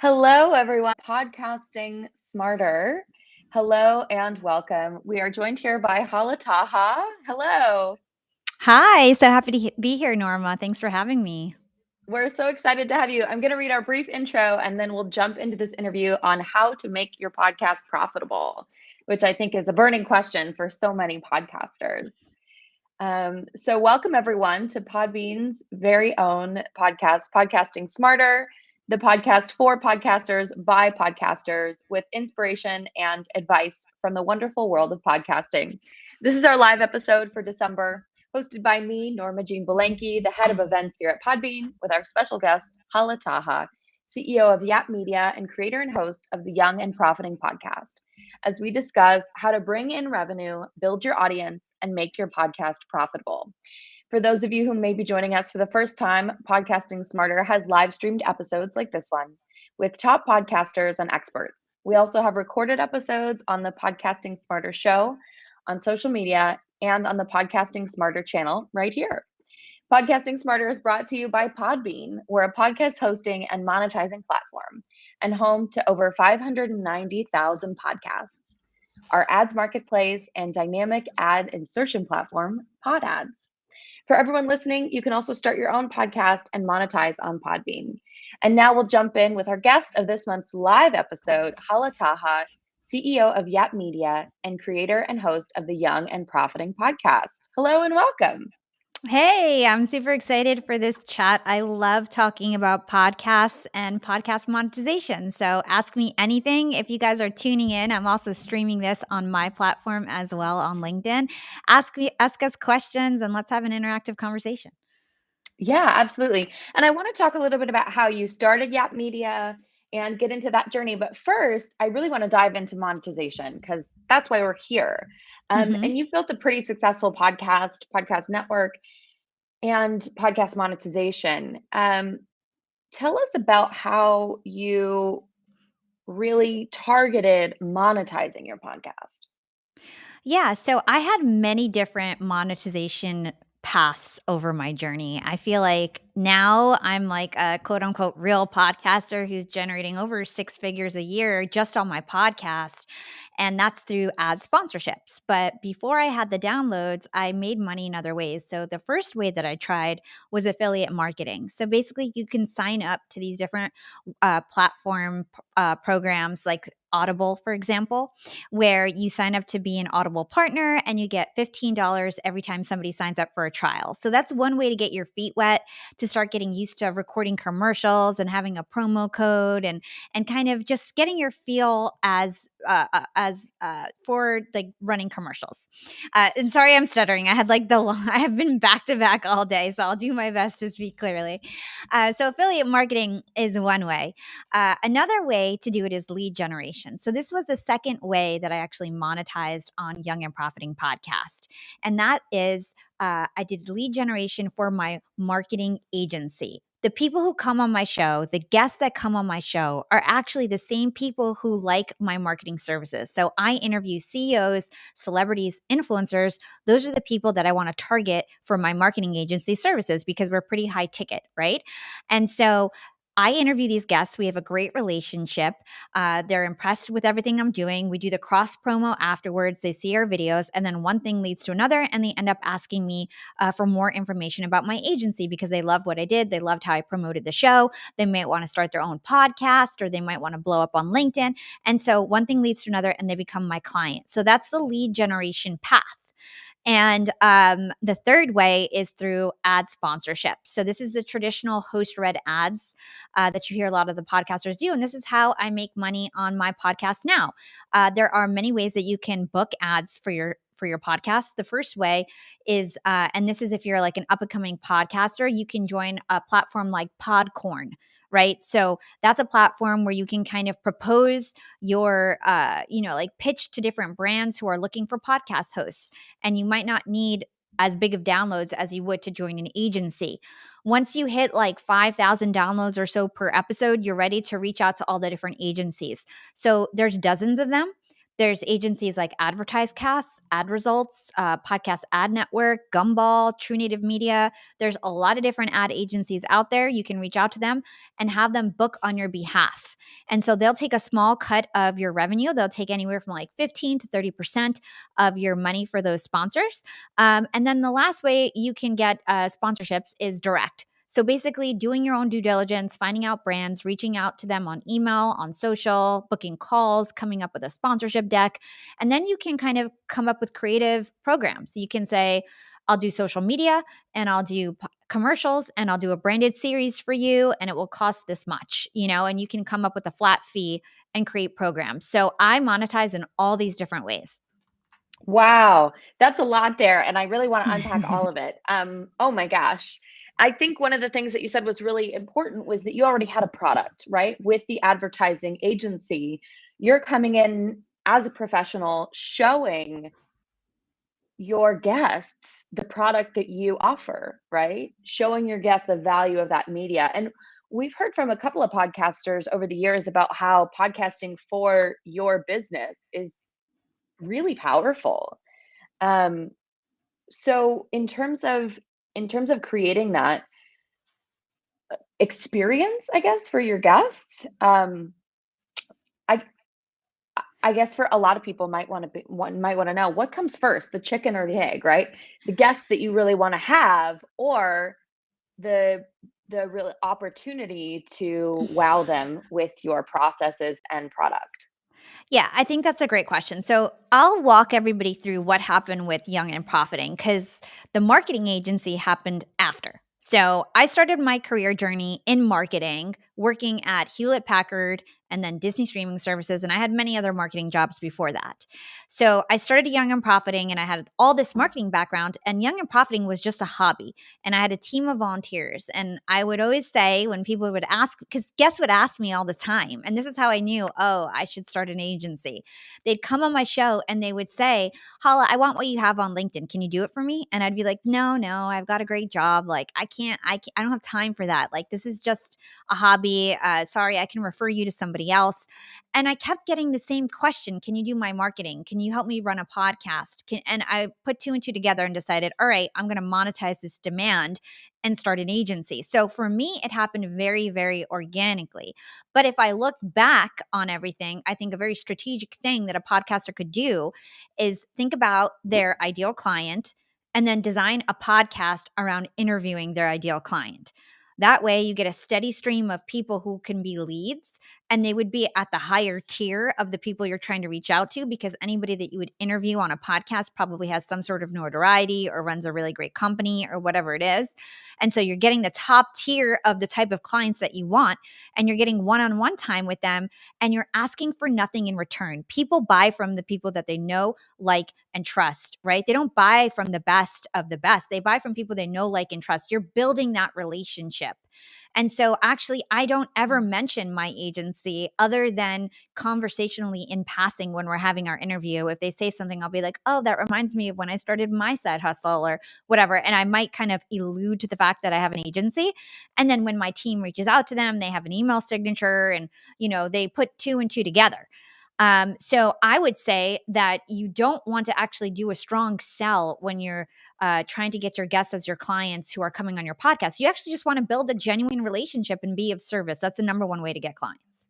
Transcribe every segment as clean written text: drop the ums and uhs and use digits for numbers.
Hello, everyone. Podcasting Smarter. Hello and welcome. We are joined here by Hala Taha. Hello. Hi, so happy to be here, Norma. Thanks for having me. We're so excited to have you. I'm going to read our brief intro and then we'll jump into this interview on how to make your podcast profitable, which I think is a burning question for so many podcasters. So, welcome everyone to Podbean's very own podcast, Podcasting Smarter, the podcast for podcasters by podcasters with inspiration and advice from the wonderful world of podcasting. This is our live episode for December, hosted by me, Norma Jean Belenky, the head of events here at Podbean, with our special guest, Hala Taha, CEO of Yap Media and creator and host of the Young and Profiting podcast, as we discuss how to bring in revenue, build your audience, and make your podcast profitable. For those of you who may be joining us for the first time, Podcasting Smarter has live streamed episodes like this one with top podcasters and experts. We also have recorded episodes on the Podcasting Smarter show, on social media, and on the Podcasting Smarter channel right here. Podcasting Smarter is brought to you by Podbean. We're a podcast hosting and monetizing platform and home to over 590,000 podcasts. Our ads marketplace and dynamic ad insertion platform, Pod Ads. For everyone listening, you can also start your own podcast and monetize on Podbean. And now we'll jump in with our guest of this month's live episode, Hala Taha, CEO of Yap Media and creator and host of the Young and Profiting podcast. Hello and welcome. Hey, I'm super excited for this chat. I love talking about podcasts and podcast monetization. So ask me anything. If you guys are tuning in, I'm also streaming this on my platform as well on LinkedIn. Ask us questions, and let's have an interactive conversation. Yeah, absolutely. And I want to talk a little bit about how you started Yap Media and get into that journey. But first, I really want to dive into monetization because that's why we're here. hmm And you've built a pretty successful podcast network, and podcast monetization. Tell us about how you really targeted monetizing your podcast. Yeah, so I had many different monetization paths over my journey. I feel like now I'm like a quote unquote real podcaster who's generating over six figures a year just on my podcast. And that's through ad sponsorships. But before I had the downloads, I made money in other ways. So the first way that I tried was affiliate marketing. So basically, you can sign up to these different platform programs like Audible, for example, where you sign up to be an Audible partner and you get $15 every time somebody signs up for a trial. So that's one way to get your feet wet, to start getting used to recording commercials and having a promo code and kind of just getting your feel as for like running commercials. And sorry, I'm stuttering. I have been back to back all day, so I'll do my best to speak clearly. So affiliate marketing is one way. Another way to do it is lead generation. So this was the second way that I actually monetized on Young and Profiting podcast, and that is I did lead generation for my marketing agency. The people who come on my show, the guests that come on my show, are actually the same people who like my marketing services. So I interview CEOs, celebrities, influencers. Those are the people that I want to target for my marketing agency services because we're pretty high ticket, right? And so I interview these guests. We have a great relationship. They're impressed with everything I'm doing. We do the cross promo afterwards. They see our videos, and then one thing leads to another, and they end up asking me for more information about my agency because they love what I did. They loved how I promoted the show. They might want to start their own podcast, or they might want to blow up on LinkedIn. And so one thing leads to another, and they become my client. So that's the lead generation path. And the third way is through ad sponsorship. So this is the traditional host read ads that you hear a lot of the podcasters do. And this is how I make money on my podcast now. There are many ways that you can book ads for your podcast. The first way is, and this is if you're like an up and coming podcaster, you can join a platform like Podcorn. Right. So that's a platform where you can kind of propose your, like pitch to different brands who are looking for podcast hosts. And you might not need as big of downloads as you would to join an agency. Once you hit like 5,000 downloads or so per episode, you're ready to reach out to all the different agencies. So there's dozens of them. There's agencies like AdvertiseCast, Ad Results, Podcast Ad Network, Gumball, True Native Media. There's a lot of different ad agencies out there. You can reach out to them and have them book on your behalf. And so they'll take a small cut of your revenue. They'll take anywhere from like 15 to 30% of your money for those sponsors. And then the last way you can get sponsorships is direct. So basically, doing your own due diligence, finding out brands, reaching out to them on email, on social, booking calls, coming up with a sponsorship deck. And then you can kind of come up with creative programs. You can say, I'll do social media and I'll do commercials and I'll do a branded series for you and it will cost this much, and you can come up with a flat fee and create programs. So I monetize in all these different ways. Wow, that's a lot there, and I really want to unpack all of it. Oh my gosh. I think one of the things that you said was really important was that you already had a product, right? With the advertising agency, you're coming in as a professional showing your guests the product that you offer, right? Showing your guests the value of that media. And we've heard from a couple of podcasters over the years about how podcasting for your business is really powerful. Um, so in terms of creating that experience, I guess, for your guests, I I guess for a lot of people might want to know what comes first, the chicken or the egg, right? The guests that you really want to have, or the the real opportunity to wow them with your processes and product. Yeah, I think that's a great question. So I'll walk everybody through what happened with Young and Profiting because the marketing agency happened after. So I started my career journey in marketing, working at Hewlett Packard and then Disney Streaming Services. And I had many other marketing jobs before that. So I started Young and Profiting and I had all this marketing background. And Young and Profiting was just a hobby. And I had a team of volunteers. And I would always say when people would ask, because guests would ask me all the time, and this is how I knew, oh, I should start an agency. They'd come on my show and they would say, Hala, I want what you have on LinkedIn. Can you do it for me? And I'd be like, no, I've got a great job. Like, I don't have time for that. Like, this is just a hobby. Sorry, I can refer you to somebody else. And I kept getting the same question. Can you do my marketing? Can you help me run a podcast? And I put two and two together and decided, all right, I'm going to monetize this demand and start an agency. So for me, it happened very, very organically. But if I look back on everything, I think a very strategic thing that a podcaster could do is think about their ideal client and then design a podcast around interviewing their ideal client. That way, you get a steady stream of people who can be leads, and they would be at the higher tier of the people you're trying to reach out to because anybody that you would interview on a podcast probably has some sort of notoriety or runs a really great company or whatever it is. And so you're getting the top tier of the type of clients that you want, and you're getting one-on-one time with them, and you're asking for nothing in return. People buy from the people that they know, like, and trust, right? They don't buy from the best of the best. They buy from people they know, like, and trust. You're building that relationship. And so actually, I don't ever mention my agency other than conversationally in passing when we're having our interview. If they say something, I'll be like, oh, that reminds me of when I started my side hustle or whatever. And I might kind of allude to the fact that I have an agency. And then when my team reaches out to them, they have an email signature and, they put two and two together. So I would say that you don't want to actually do a strong sell when you're trying to get your guests as your clients who are coming on your podcast. You actually just want to build a genuine relationship and be of service. That's the number one way to get clients.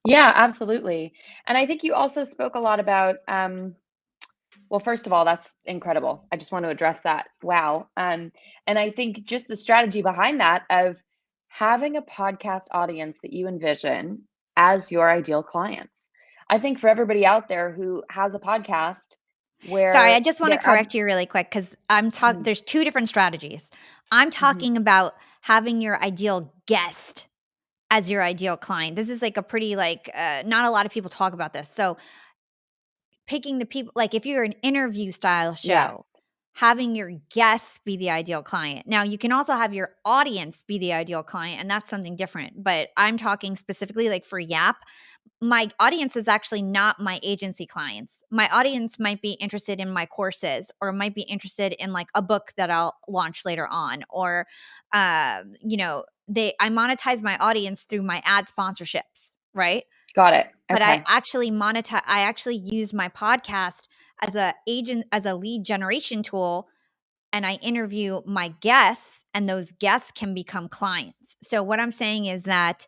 Yeah, absolutely. And I think you also spoke a lot about, well, first of all, that's incredible. I just want to address that. Wow. And I think just the strategy behind that of having a podcast audience that you envision as your ideal clients. I think for everybody out there who has a podcast Sorry, I where just want to they're correct you really quick because Mhm, there's two different strategies. I'm mhm. talking about having your ideal guest as your ideal client. This is like a pretty not a lot of people talk about this. So picking the people, like if you're an interview style Yes. show, having your guests be the ideal client. Now, you can also have your audience be the ideal client, and that's something different. But I'm talking specifically like for Yap, my audience is actually not my agency clients. My audience might be interested in my courses or might be interested in like a book that I'll launch later on or I monetize my audience through my ad sponsorships, right? Got it. But I Okay. actually I actually use my podcast as a lead generation tool, and I interview my guests, and those guests can become clients. So what I'm saying is that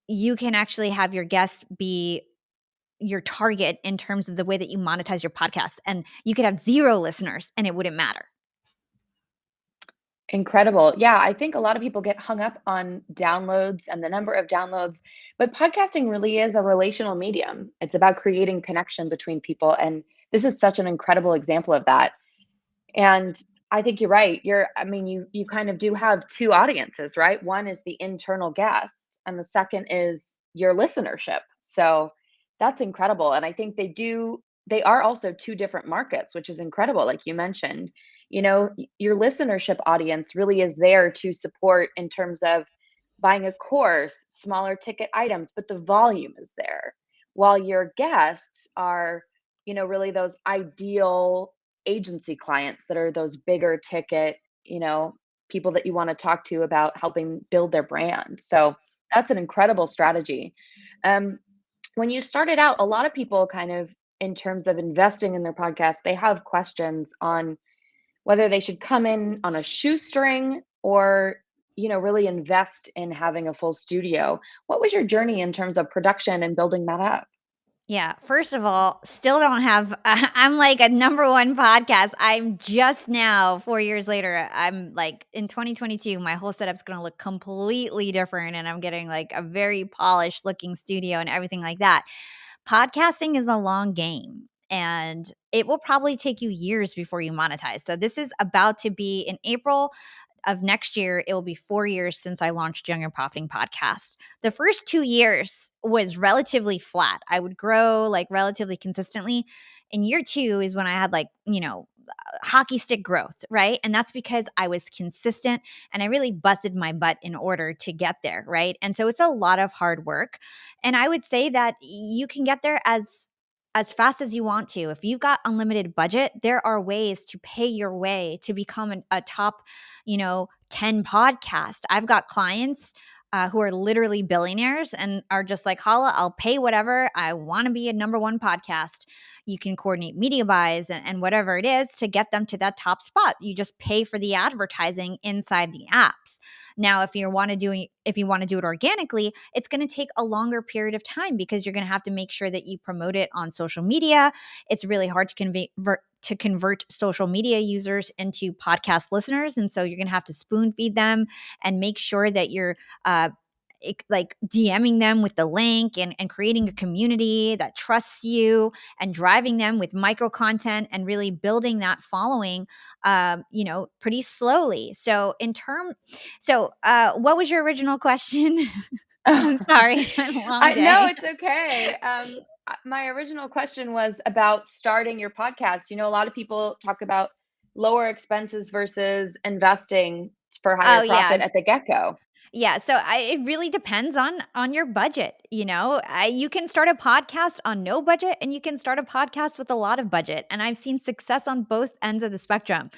you can actually have your guests be your target in terms of the way that you monetize your podcast, and you could have 0 listeners and it wouldn't matter. Incredible. Yeah, I think a lot of people get hung up on downloads and the number of downloads, but podcasting really is a relational medium. It's about creating connection between people. And this is such an incredible example of that. And I think you're right. I mean, you kind of do have two audiences, right? One is the internal guest, and the second is your listenership. So that's incredible. And I think they are also two different markets, which is incredible, like you mentioned. Your listenership audience really is there to support in terms of buying a course, smaller ticket items, but the volume is there. While your guests are, really those ideal agency clients that are those bigger ticket, people that you want to talk to about helping build their brand. So that's an incredible strategy. Um, when you started out, a lot of people kind of, in terms of investing in their podcast, they have questions on whether they should come in on a shoestring or, really invest in having a full studio. What was your journey in terms of production and building that up? Yeah, first of all, still don't have I'm like a number 1 podcast. I'm just now 4 years later, I'm like in 2022, my whole setup's gonna look completely different, and I'm getting like a very polished looking studio and everything like that. Podcasting is a long game, and it will probably take you years before you monetize. So this is about to be in April of next year, it will be 4 years since I launched Young and Profiting Podcast. The first 2 years was relatively flat. I would grow like relatively consistently. In year 2 is when I had like, hockey stick growth, right? And that's because I was consistent and I really busted my butt in order to get there, right? And so it's a lot of hard work. And I would say that you can get there as fast as you want to. If you've got unlimited budget, there are ways to pay your way to become a top, 10 podcast. I've got clients who are literally billionaires and are just like, Hala, I'll pay whatever. I want to be a number 1 podcast. You can coordinate media buys and whatever it is to get them to that top spot. You just pay for the advertising inside the apps. Now, if you want to do it organically, it's going to take a longer period of time because you're going to have to make sure that you promote it on social media. It's really hard to convert social media users into podcast listeners, and so you're going to have to spoon feed them and make sure that you're like DMing them with the link and creating a community that trusts you and driving them with micro content and really building that following, pretty slowly. What was your original question? I'm sorry, long No, day. it's okay. My original question was about starting your podcast. A lot of people talk about lower expenses versus investing for higher Oh profit yeah, at the get-go. yeah, so it really depends on your budget, you can start a podcast on no budget and you can start a podcast with a lot of budget, and I've seen success on both ends of the spectrum.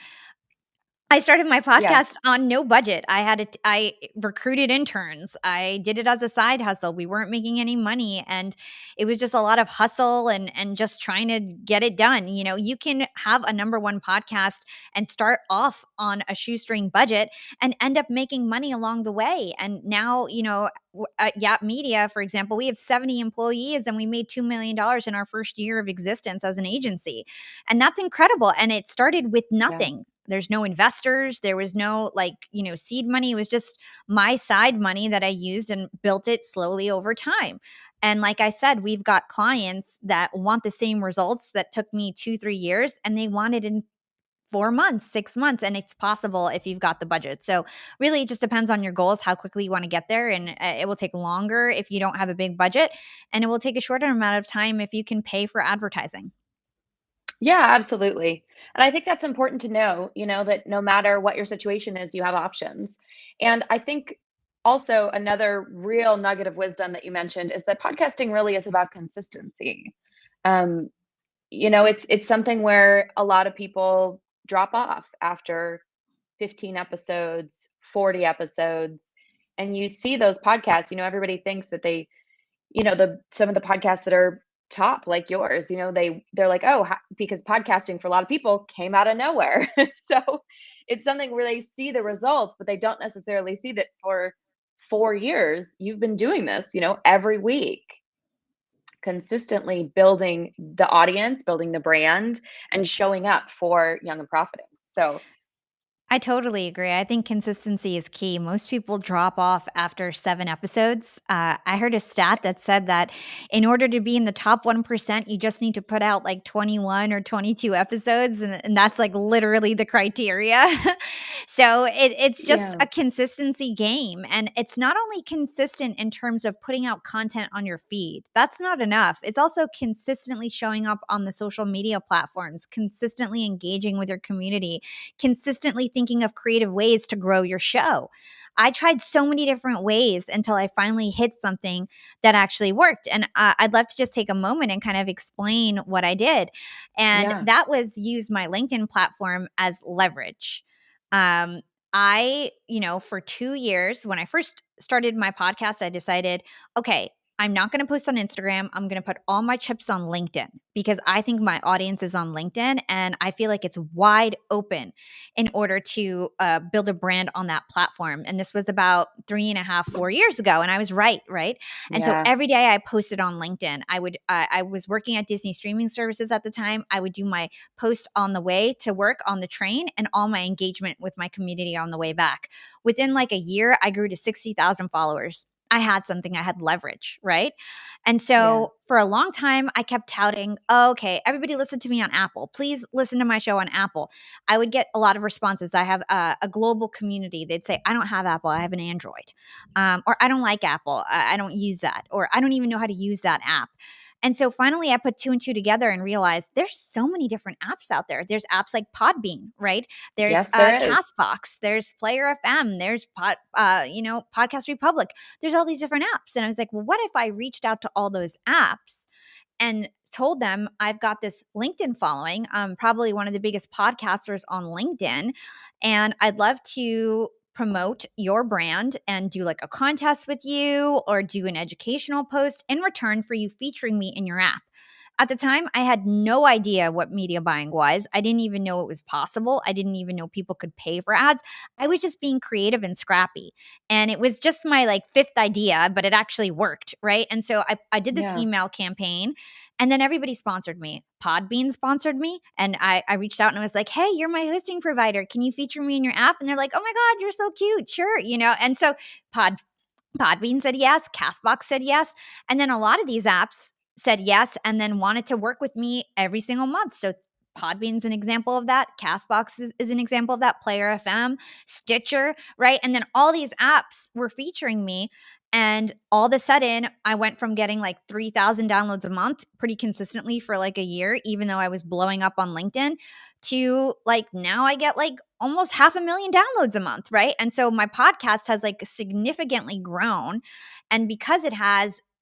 I started my Yeah, podcast on no budget. I recruited interns. I did it as a side hustle. We weren't making any money, and it was just a lot of hustle and just trying to get it done. You can have a number 1 podcast and start off on a shoestring budget and end up making money along the way. And now, at Yap Media, for example, we have 70 employees and we made $2 million in our first year of existence as an agency. And that's incredible. And it started with yeah. nothing. There's no investors. There was no seed money. It was just my side money that I used and built it slowly over time. And like I said, we've got clients that want the same results that took me 2-3 years, and they want it in 4 months, 6 months, and it's possible if you've got the budget. So really, it just depends on your goals, how quickly you want to get there, and it will take longer if you don't have a big budget, and it will take a shorter amount of time if you can pay for advertising. Yeah, absolutely. And I think that's important to know, that no matter what your situation is, you have options. And I think also another real nugget of wisdom that you mentioned is that podcasting really is about consistency. Um, it's something where a lot of people drop off after 15 episodes, 40 episodes, and you see those podcasts, everybody thinks that they some of the podcasts that are top like yours, they're like, oh, because podcasting for a lot of people came out of nowhere. So it's something where they see the results, but they don't necessarily see that for 4 years you've been doing this, every week, consistently building the audience, building the brand, and showing up for Young and Profiting. So I totally agree. I think consistency is key. Most people drop off after 7 episodes. I heard a stat that said that in order to be in the top 1%, you just need to put out like 21 or 22 episodes, and that's like literally the criteria. So it's just yeah, a consistency game. And it's not only consistent in terms of putting out content on your feed, that's not enough. It's also consistently showing up on the social media platforms, consistently engaging with your community, consistently thinking of creative ways to grow your show. I tried so many different ways until I finally hit something that actually worked. And I'd love to just take a moment and kind of explain what I did. And yeah, that was use my LinkedIn platform as leverage. Um, for 2 years, when I first started my podcast, I decided, okay, I'm not going to post on Instagram. I'm going to put all my chips on LinkedIn because I think my audience is on LinkedIn and I feel like it's wide open in order to build a brand on that platform. And this was about 3.5, 4 years ago. And I was right. And so yeah, every day I posted on LinkedIn. I was working at Disney streaming services at the time. I would do my post on the way to work on the train and all my engagement with my community on the way back. Within like a year, I grew to 60,000 followers. I had something, I had leverage, right? And yeah, so for a long time, I kept touting, oh, okay, everybody listen to me on Apple. Please listen to my show on Apple. I would get a lot of responses. I have a global community. They'd say, I don't have Apple, I have an Android. Or I don't like Apple, I don't use that. Or I don't even know how to use that app. And so finally, I put two and two together and realized there's so many different apps out there. There's apps like Podbean, right? There's yes, there is. Castbox, there's Player FM, there's Podcast Republic. There's all these different apps, and I was like, well, what if I reached out to all those apps and told them I've got this LinkedIn following. I'm probably one of the biggest podcasters on LinkedIn, and I'd love to promote your brand and do like a contest with you or do an educational post in return for you featuring me in your app. At the time, I had no idea what media buying was. I didn't even know it was possible. I didn't even know people could pay for ads. I was just being creative and scrappy. And it was just my like fifth idea, but it actually worked, right? And so I did this Yeah. email campaign and then everybody sponsored me. Podbean sponsored me. And I reached out and I was like, hey, you're my hosting provider. Can you feature me in your app? And they're like, oh my God, you're so cute. Sure. And so Podbean said yes, Castbox said yes, and then a lot of these apps said yes and then wanted to work with me every single month. So Podbean's an example of that. Castbox is an example of that. Player FM, Stitcher, right? And then all these apps were featuring me. And all of a sudden, I went from getting like 3,000 downloads a month pretty consistently for like a year, even though I was blowing up on LinkedIn, to like now I get like almost 500,000 downloads a month, right? And so my podcast has like significantly grown. And because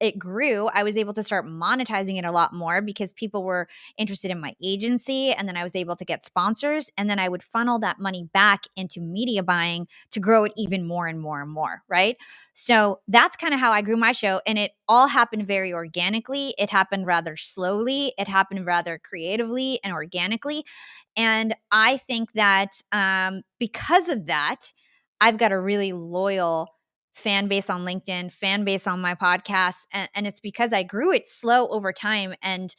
it grew, I was able to start monetizing it a lot more because people were interested in my agency. And then I was able to get sponsors. And then I would funnel that money back into media buying to grow it even more and more and more, right? So that's kind of how I grew my show. And it all happened very organically. It happened rather slowly. It happened rather creatively and organically. And I think that because of that, I've got a really loyal fan base on LinkedIn, fan base on my podcast, and it's because I grew it slow over time and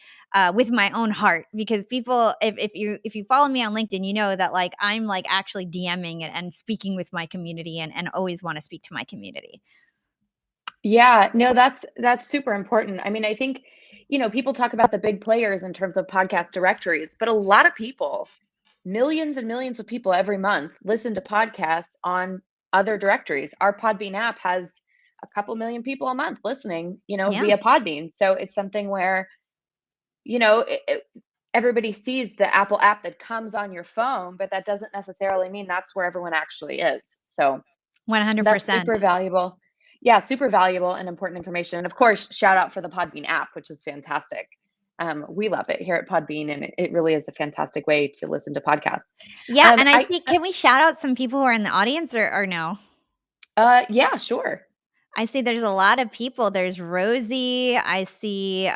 with my own heart. Because people, if you follow me on LinkedIn, you know that like I'm like actually DMing and speaking with my community and always want to speak to my community. Yeah, no, that's super important. I mean, I think, people talk about the big players in terms of podcast directories, but a lot of people, millions and millions of people every month listen to podcasts on other directories. Our Podbean app has a couple million people a month listening, Yeah. via Podbean. So it's something where, everybody sees the Apple app that comes on your phone, but that doesn't necessarily mean that's where everyone actually is. So that's super 100%. valuable. Yeah, super valuable and important information. And of course, shout out for the Podbean app, which is fantastic. We love it here at Podbean, and it really is a fantastic way to listen to podcasts. Yeah, and I I see, can we shout out some people who are in the audience or no? Yeah, sure. I see there's a lot of people. There's Rosie, I see,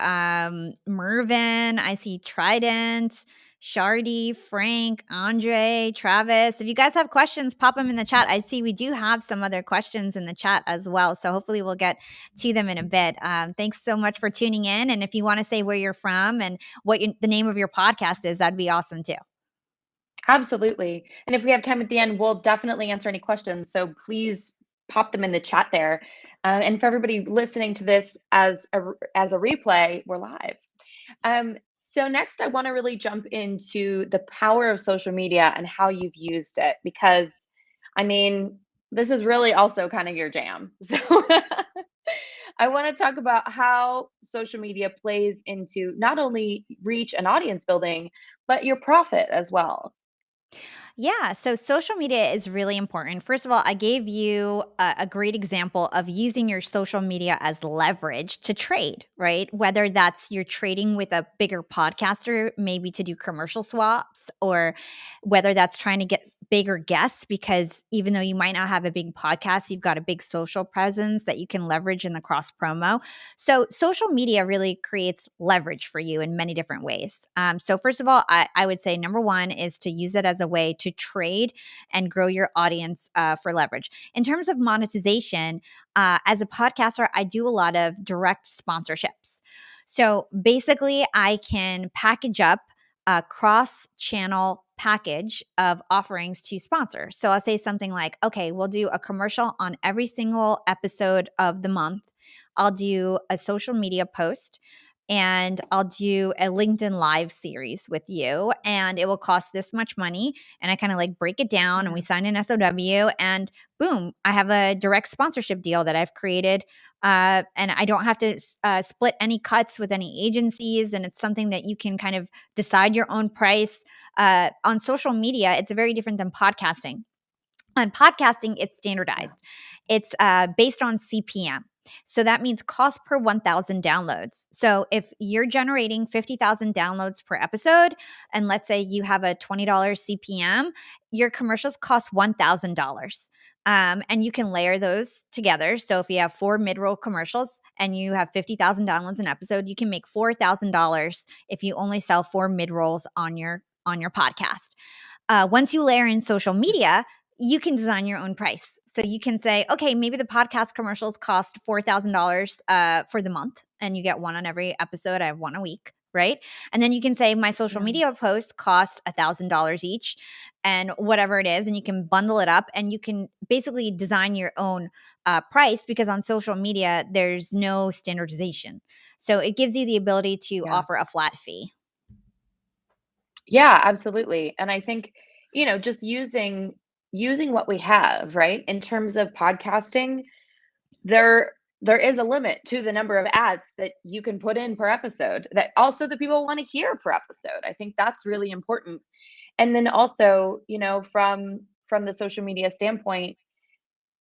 Mervin, I see Trident, Shardy, Frank, Andre, Travis. If you guys have questions, pop them in the chat. I see we do have some other questions in the chat as well, so hopefully we'll get to them in a bit. Thanks so much for tuning in, and if you wanna say where you're from and what the name of your podcast is, that'd be awesome too. Absolutely. And if we have time at the end, we'll definitely answer any questions. So please pop them in the chat there. And for everybody listening to this as a replay, we're live. So next, I want to really jump into the power of social media and how you've used it, because I mean, this is really also kind of your jam. So I want to talk about how social media plays into not only reach and audience building, but your profit as well. Yeah, so social media is really important. First of all, I gave you a great example of using your social media as leverage to trade, right? Whether that's you're trading with a bigger podcaster, maybe to do commercial swaps, or whether that's trying to get bigger guests, because even though you might not have a big podcast, you've got a big social presence that you can leverage in the cross promo. So social media really creates leverage for you in many different ways. So first of all, I would say number one is to use it as a way to trade and grow your audience for leverage. In terms of monetization, as a podcaster, I do a lot of direct sponsorships. So basically, I can package up a cross channel package of offerings to sponsor. So I'll say something like, okay, we'll do a commercial on every single episode of the month. I'll do a social media post, and I'll do a LinkedIn Live series with you, and it will cost this much money. And I kind of like break it down, and we Yeah. sign an SOW, and boom, I have a direct sponsorship deal that I've created. And I don't have to split any cuts with any agencies. And it's something that you can kind of decide your own price. On social media, it's very different than podcasting. On podcasting, it's Yeah. standardized. It's based on CPM. So that means cost per 1,000 downloads. So if you're generating 50,000 downloads per episode, and let's say you have a $20 CPM, your commercials cost $1,000. And you can layer those together. So if you have 4 mid-roll commercials and you have 50,000 downloads an episode, you can make $4,000 if you only sell 4 mid-rolls on your podcast. Once you layer in social media, you can design your own price. So you can say, okay, maybe the podcast commercials cost $4,000 for the month, and you get one on every episode. I have one a week, right? And then you can say my social Yeah. media posts cost $1,000 each, and whatever it is, and you can bundle it up, and you can basically design your own price, because on social media there's no standardization. So it gives you the ability to Yeah. offer a flat fee. Yeah, absolutely. And I think, just using what we have, right? In terms of podcasting, there is a limit to the number of ads that you can put in per episode, that also the people want to hear per episode. I think that's really important. And then also, from the social media standpoint,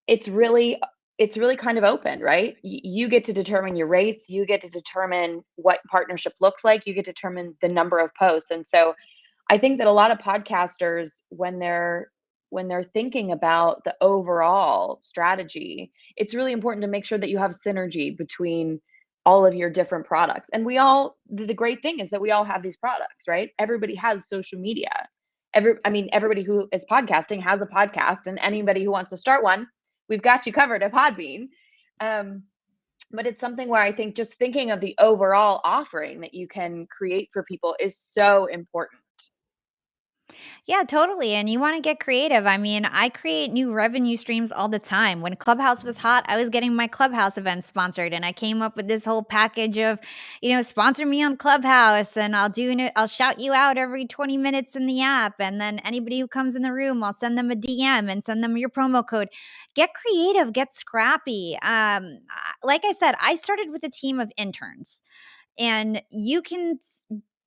it's really it's really kind of open, right? You get to determine your rates, you get to determine what partnership looks like, you get to determine the number of posts. And so I think that a lot of podcasters, when they're thinking about the overall strategy, it's really important to make sure that you have synergy between all of your different products. And the great thing is that we all have these products, right? Everybody has social media. Everybody who is podcasting has a podcast, and anybody who wants to start one, we've got you covered at Podbean. Um, but it's something where I think just thinking of the overall offering that you can create for people is so important. Yeah, totally. And you want to get creative. I mean, I create new revenue streams all the time. When Clubhouse was hot, I was getting my Clubhouse events sponsored, and I came up with this whole package of, sponsor me on Clubhouse, and I'll shout you out every 20 minutes in the app, and then anybody who comes in the room, I'll send them a DM and send them your promo code. Get creative, get scrappy. Like I said, I started with a team of interns, and you can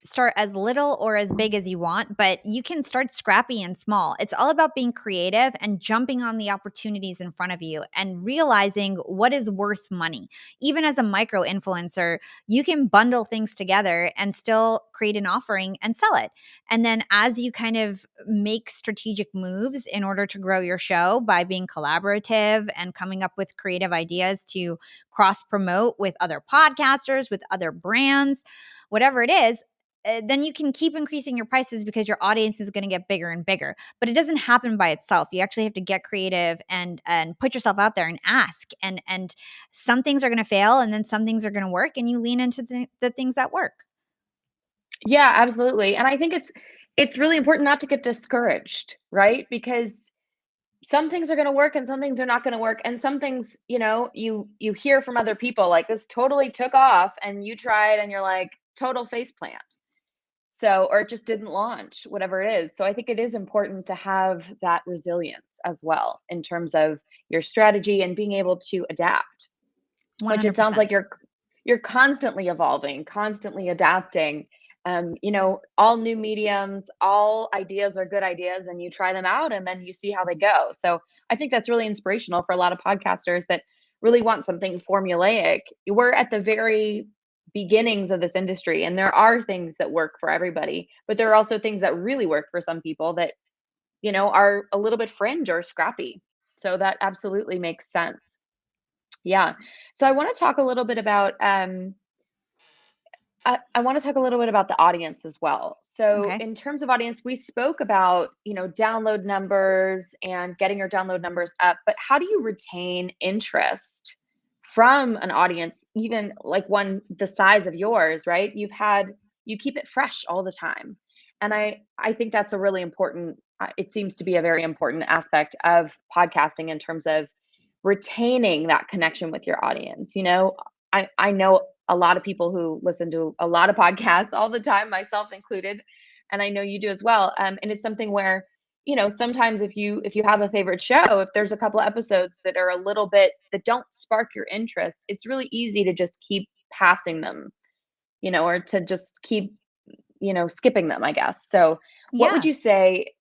start as little or as big as you want, but you can start scrappy and small. It's all about being creative and jumping on the opportunities in front of you and realizing what is worth money. Even as a micro influencer, you can bundle things together and still create an offering and sell it. And then as you kind of make strategic moves in order to grow your show by being collaborative and coming up with creative ideas to cross promote with other podcasters, with other brands, whatever it is, then you can keep increasing your prices because your audience is going to get bigger and bigger. But it doesn't happen by itself. You actually have to get creative and put yourself out there and ask. And some things are going to fail, and then some things are going to work, and you lean into the things that work. Yeah, absolutely. And I think it's really important not to get discouraged, right? Because some things are going to work and some things are not going to work, and some things, you hear from other people like this totally took off and you tried and you're like total face plant. So, or it just didn't launch, whatever it is. So I think it is important to have that resilience as well in terms of your strategy and being able to adapt, which it sounds 100%. like you're constantly evolving, constantly adapting. All new mediums, all ideas are good ideas, and you try them out and then you see how they go. So I think that's really inspirational for a lot of podcasters that really want something formulaic. We're at the very beginnings of this industry, and there are things that work for everybody, but there are also things that really work for some people that, are a little bit fringe or scrappy. So that absolutely makes sense. Yeah. So I want to talk a little bit about I want to talk a little bit about the audience as well. So, Okay. in terms of audience, we spoke about, download numbers and getting your download numbers up, but how do you retain interest from an audience, even like one the size of yours, right? You keep it fresh all the time. And I think that's a really important, it seems to be a very important aspect of podcasting in terms of retaining that connection with your audience. I know a lot of people who listen to a lot of podcasts all the time, myself included, and I know you do as well. And it's something where, sometimes if you have a favorite show, if there's a couple of episodes that are a little bit that don't spark your interest, it's really easy to just keep passing them, or to just keep, skipping them, I guess. So, what would Yeah. you say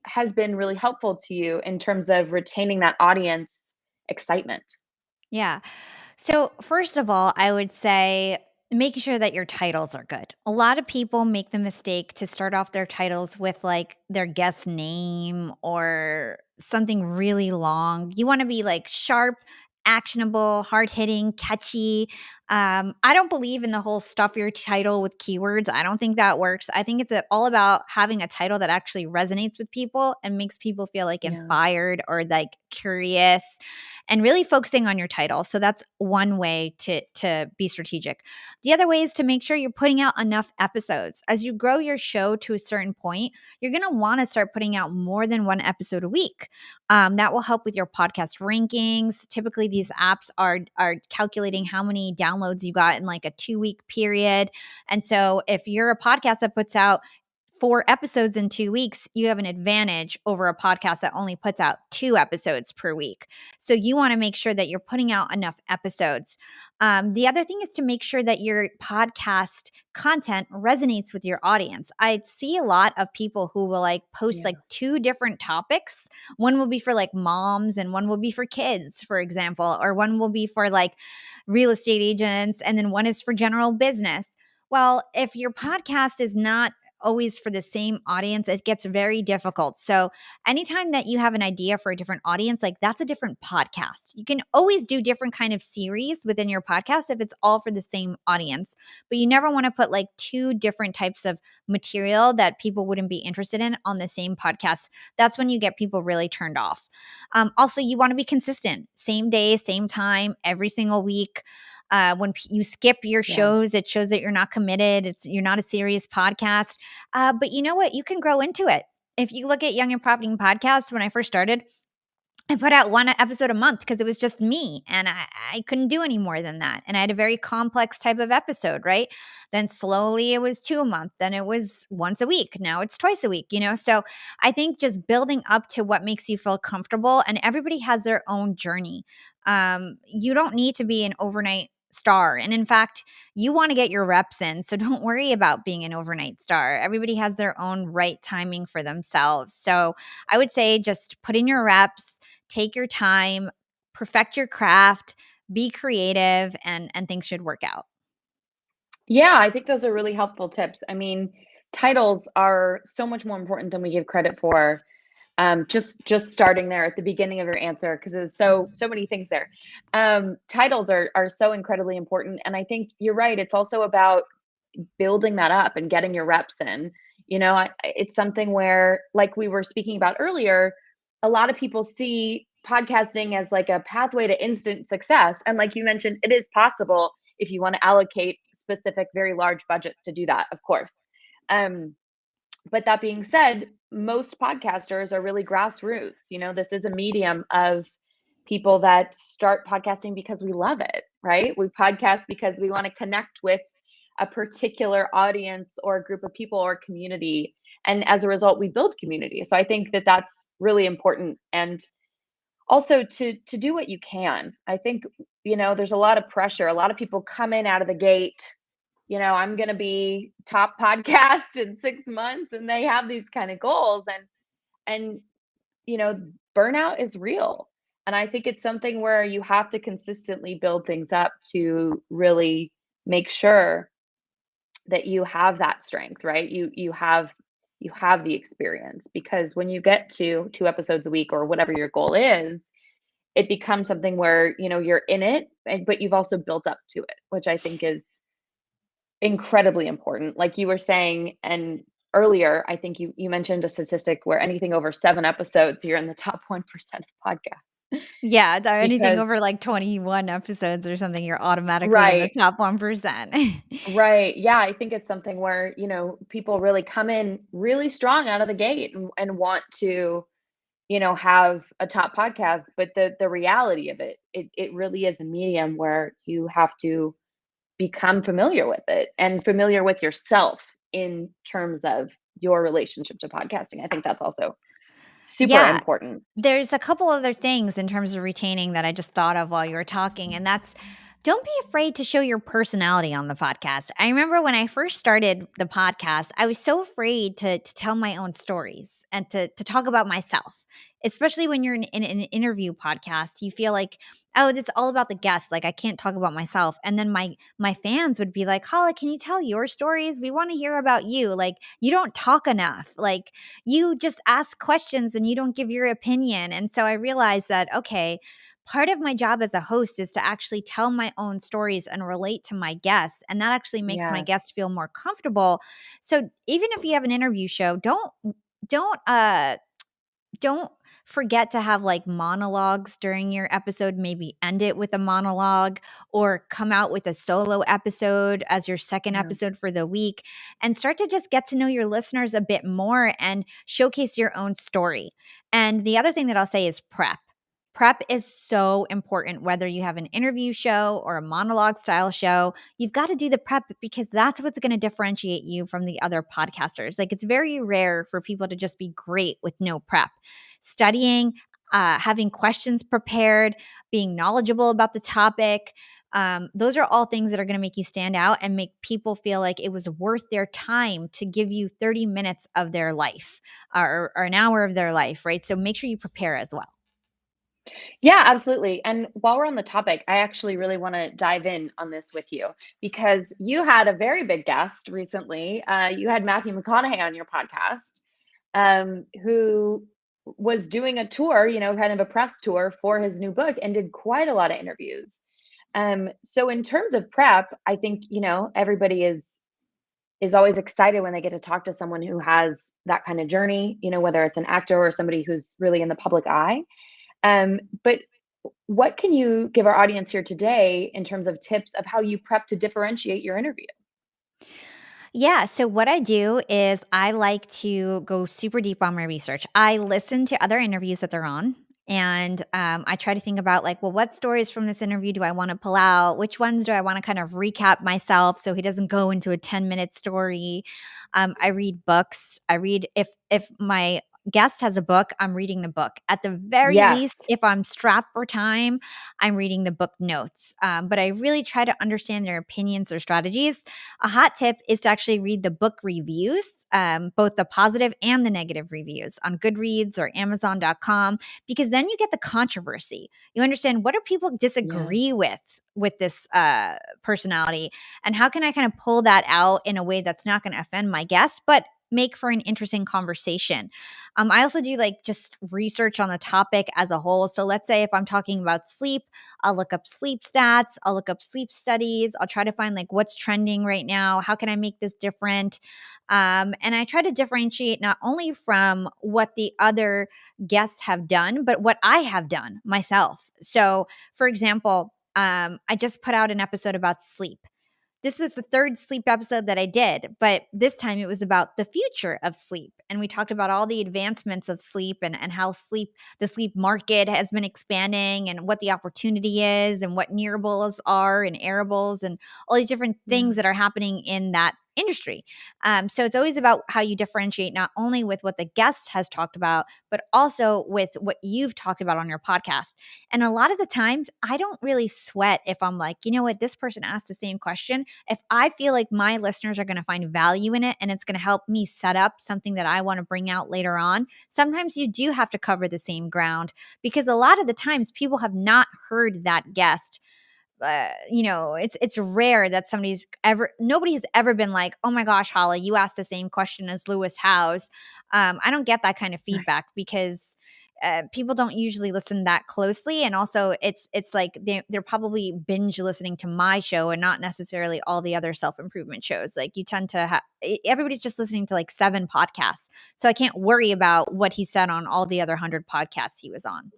has been really helpful to you in terms of retaining that audience excitement? Yeah. So, first of all, I would say make sure that your titles are good. A lot of people make the mistake to start off their titles with like their guest name or something really long. You want to be like sharp, actionable, hard hitting, catchy. I don't believe in the whole stuff your title with keywords. I don't think that works. I think it's all about having a title that actually resonates with people and makes people feel like Yeah. inspired or like curious, and really focusing on your title. So that's one way to be strategic. The other way is to make sure you're putting out enough episodes. As you grow your show to a certain point, you're going to want to start putting out more than one episode a week. That will help with your podcast rankings. Typically, these apps are calculating how many downloads you got in like a 2 week period. And so, if you're a podcast that puts out 4 episodes in 2 weeks, you have an advantage over a podcast that only puts out 2 episodes per week. So you want to make sure that you're putting out enough episodes. The other thing is to make sure that your podcast content resonates with your audience. I see a lot of people who will like post like Yeah. 2 different topics. One will be for like moms and one will be for kids, for example, or one will be for like real estate agents and then one is for general business. Well, if your podcast is not always for the same audience, it gets very difficult. So, anytime that you have an idea for a different audience, like that's a different podcast. You can always do different kind of series within your podcast if it's all for the same audience. But you never want to put like 2 different types of material that people wouldn't be interested in on the same podcast. That's when you get people really turned off. Also, you want to be consistent, same day, same time, every single week. When you skip your Yeah. shows, it shows that you're not committed. You're not a serious podcast. But you know what? You can grow into it. If you look at Young and Profiting podcasts, when I first started, I put out 1 episode a month because it was just me and I couldn't do any more than that. And I had a very complex type of episode, right? Then slowly it was 2 a month. Then it was once a week. Now it's twice a week. So I think just building up to what makes you feel comfortable, and everybody has their own journey. You don't need to be an overnight star. And in fact, you want to get your reps in. So don't worry about being an overnight star. Everybody has their own right timing for themselves. So I would say just put in your reps, take your time, perfect your craft, be creative, and things should work out. Yeah, I think those are really helpful tips. I mean, titles are so much more important than we give credit for. Just starting there at the beginning of your answer, because there's so many things there. Titles are so incredibly important, and I think you're right. It's also about building that up and getting your reps in. It's something where, like we were speaking about earlier, a lot of people see podcasting as like a pathway to instant success. And like you mentioned, it is possible if you want to allocate specific, very large budgets to do that, of course. Um, but that being said, most podcasters are really grassroots. This is a medium of people that start podcasting because we love it, right? We podcast because we want to connect with a particular audience or group of people or community. And as a result, we build community. So I think that that's really important. And also to do what you can. I think, there's a lot of pressure. A lot of people come in out of the gate, I'm going to be top podcast in 6 months, and they have these kind of goals, and you know, burnout is real. And I think it's something where you have to consistently build things up to really make sure that you have that strength, right? You have the experience, because when you get to 2 episodes a week or whatever your goal is, it becomes something where, you're in it, but you've also built up to it, which I think is incredibly important. Like you were saying, and earlier, I think you mentioned a statistic where anything over 7 episodes, you're in the top 1% of podcasts. Yeah, anything Because over like 21 episodes or something, you're automatically in the right, top 1%. right. Yeah, I think it's something where, people really come in really strong out of the gate, and want to, have a top podcast. But the reality of it really is a medium where you have to become familiar with it and familiar with yourself in terms of your relationship to podcasting. I think that's also super Yeah, important. there's a couple other things in terms of retaining that I just thought of while you were talking, and that's don't be afraid to show your personality on the podcast. I remember when I first started the podcast, I was so afraid to tell my own stories and to talk about myself, especially when you're in an interview podcast. You feel like, oh, this is all about the guest. Like I can't talk about myself. And then my fans would be like, Hala, can you tell your stories? We want to hear about you. Like you don't talk enough. Like you just ask questions and you don't give your opinion. And so I realized that, okay, part of my job as a host is to actually tell my own stories and relate to my guests. And that actually makes my Yes. guests feel more comfortable. So even if you have an interview show, don't don't forget to have like monologues during your episode. Maybe end it with a monologue or come out with a solo episode as your second Yeah. episode for the week and start to just get to know your listeners a bit more and showcase your own story. And the other thing that I'll say is prep. Prep is so important, whether you have an interview show or a monologue style show. You've got to do the prep because that's what's going to differentiate you from the other podcasters. Like it's very rare for people to just be great with no prep. Studying, having questions prepared, being knowledgeable about the topic. Those are all things that are going to make you stand out and make people feel like it was worth their time to give you 30 minutes of their life or an hour of their life, right? So make sure you prepare as well. Yeah, absolutely. And while we're on the topic, I actually really want to dive in on this with you, because you had a very big guest recently. You had Matthew McConaughey on your podcast, who was doing a tour, kind of a press tour for his new book, and did quite a lot of interviews. So in terms of prep, I think, everybody is always excited when they get to talk to someone who has that kind of journey, whether it's an actor or somebody who's really in the public eye. But what can you give our audience here today in terms of tips of how you prep to differentiate your interview? Yeah. So, what I do is I like to go super deep on my research. I listen to other interviews that they're on. And I try to think about, like, well, what stories from this interview do I want to pull out? Which ones do I want to kind of recap myself so he doesn't go into a 10-minute story? I read books. I read if my guest has a book, I'm reading the book. At the very Yes. least, if I'm strapped for time, I'm reading the book notes. But I really try to understand their opinions, their strategies. A hot tip is to actually read the book reviews, both the positive and the negative reviews on Goodreads or Amazon.com, because then you get the controversy. You understand, what do people Yes. disagree with this personality, and how can I kind of pull that out in a way that's not going to offend my guest, but make for an interesting conversation. I also do like just research on the topic as a whole. So let's say if I'm talking about sleep, I'll look up sleep stats, I'll look up sleep studies, I'll try to find like what's trending right now, how can I make this different? And I try to differentiate not only from what the other guests have done, but what I have done myself. So, for example, I just put out an episode about sleep. This was the third sleep episode that I did, but this time it was about the future of sleep. And we talked about all the advancements of sleep and how the sleep market has been expanding and what the opportunity is and what nearables are and airables and all these different Yeah. things that are happening in that industry. So it's always about how you differentiate not only with what the guest has talked about, but also with what you've talked about on your podcast. And a lot of the times, I don't really sweat if I'm like, you know what, this person asked the same question. If I feel like my listeners are going to find value in it and it's going to help me set up something that I want to bring out later on, sometimes you do have to cover the same ground, because a lot of the times people have not heard that guest. It's rare that nobody has ever been like, oh my gosh, Hala, you asked the same question as Lewis Howes. I don't get that kind of feedback because people don't usually listen that closely, and also it's like they're probably binge listening to my show and not necessarily all the other self improvement shows. Like you tend to have everybody's just listening to like 7 podcasts, so I can't worry about what he said on all the other 100 podcasts he was on.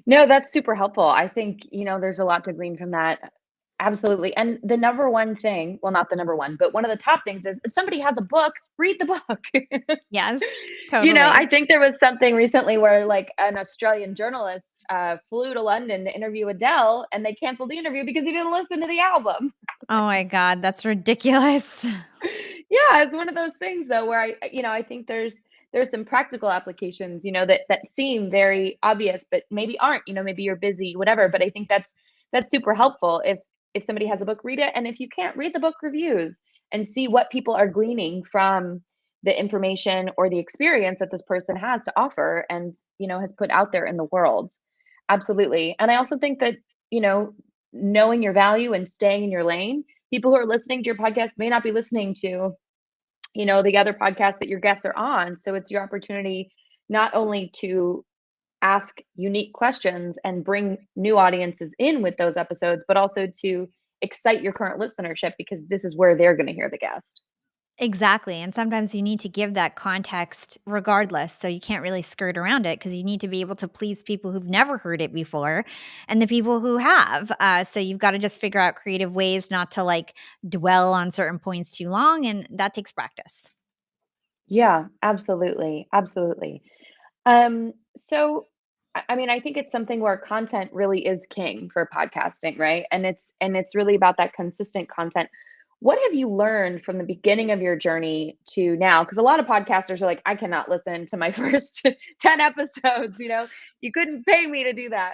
No, that's super helpful. I think, there's a lot to glean from that. Absolutely. And the number one thing, well, not the number one, but one of the top things is if somebody has a book, read the book. Yes, totally. I think there was something recently where like an Australian journalist flew to London to interview Adele and they canceled the interview because he didn't listen to the album. Oh my god, that's ridiculous. Yeah, it's one of those things though where I think there's some practical applications, that seem very obvious but maybe aren't, maybe you're busy, whatever, but I think that's super helpful. If somebody has a book, read it, and if you can't, read the book reviews and see what people are gleaning from the information or the experience that this person has to offer and, has put out there in the world. Absolutely. And I also think that, you know, knowing your value and staying in your lane, people who are listening to your podcast may not be listening to, the other podcasts that your guests are on. So it's your opportunity not only to ask unique questions and bring new audiences in with those episodes, but also to excite your current listenership because this is where they're going to hear the guest. Exactly, and sometimes you need to give that context regardless, so you can't really skirt around it because you need to be able to please people who've never heard it before and the people who have. So you've got to just figure out creative ways not to like dwell on certain points too long, and that takes practice. Yeah, absolutely. Absolutely. So I mean, I think it's something where content really is king for podcasting, right? And it's really about that consistent content. What have you learned from the beginning of your journey to now? Because a lot of podcasters are like, I cannot listen to my first 10 episodes, you couldn't pay me to do that.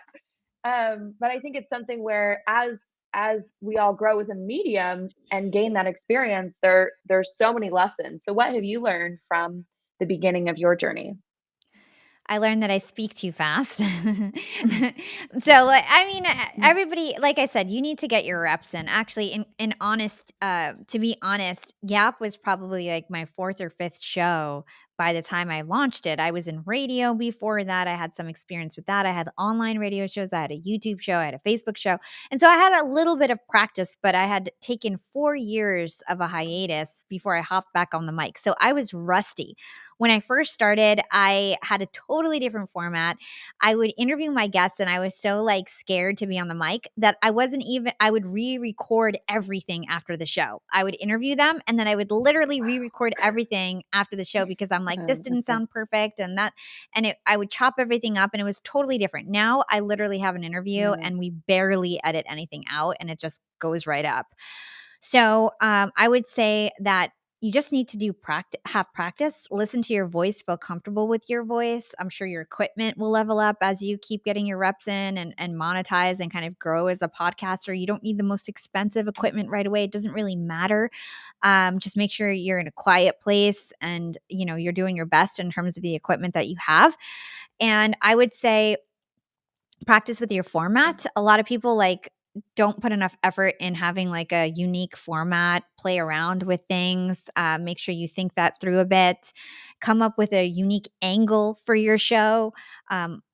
But I think it's something where as we all grow within the medium and gain that experience, there's so many lessons. So what have you learned from the beginning of your journey? I learned that I speak too fast. So, like, I mean, everybody, like I said, you need to get your reps in. Actually, to be honest, Yap was probably like my fourth or fifth show by the time I launched it. I was in radio before that. I had some experience with that. I had online radio shows. I had a YouTube show. I had a Facebook show. And so I had a little bit of practice, but I had taken 4 years of a hiatus before I hopped back on the mic. So I was rusty. When I first started, I had a totally different format. I would interview my guests and I was so like scared to be on the mic that I would re-record everything after the show. I would interview them and then I would literally re-record everything after the show because I'm like, this didn't Okay. sound perfect I would chop everything up and it was totally different. Now I literally have an interview Yeah. and we barely edit anything out and it just goes right up. So I would say that you just need to have practice, listen to your voice, feel comfortable with your voice. I'm sure your equipment will level up as you keep getting your reps in and monetize and kind of grow as a podcaster. You don't need the most expensive equipment right away. It doesn't really matter. Just make sure you're in a quiet place and, you're doing your best in terms of the equipment that you have. And I would say practice with your format. A lot of people don't put enough effort in having like a unique format, play around with things, make sure you think that through a bit, come up with a unique angle for your show.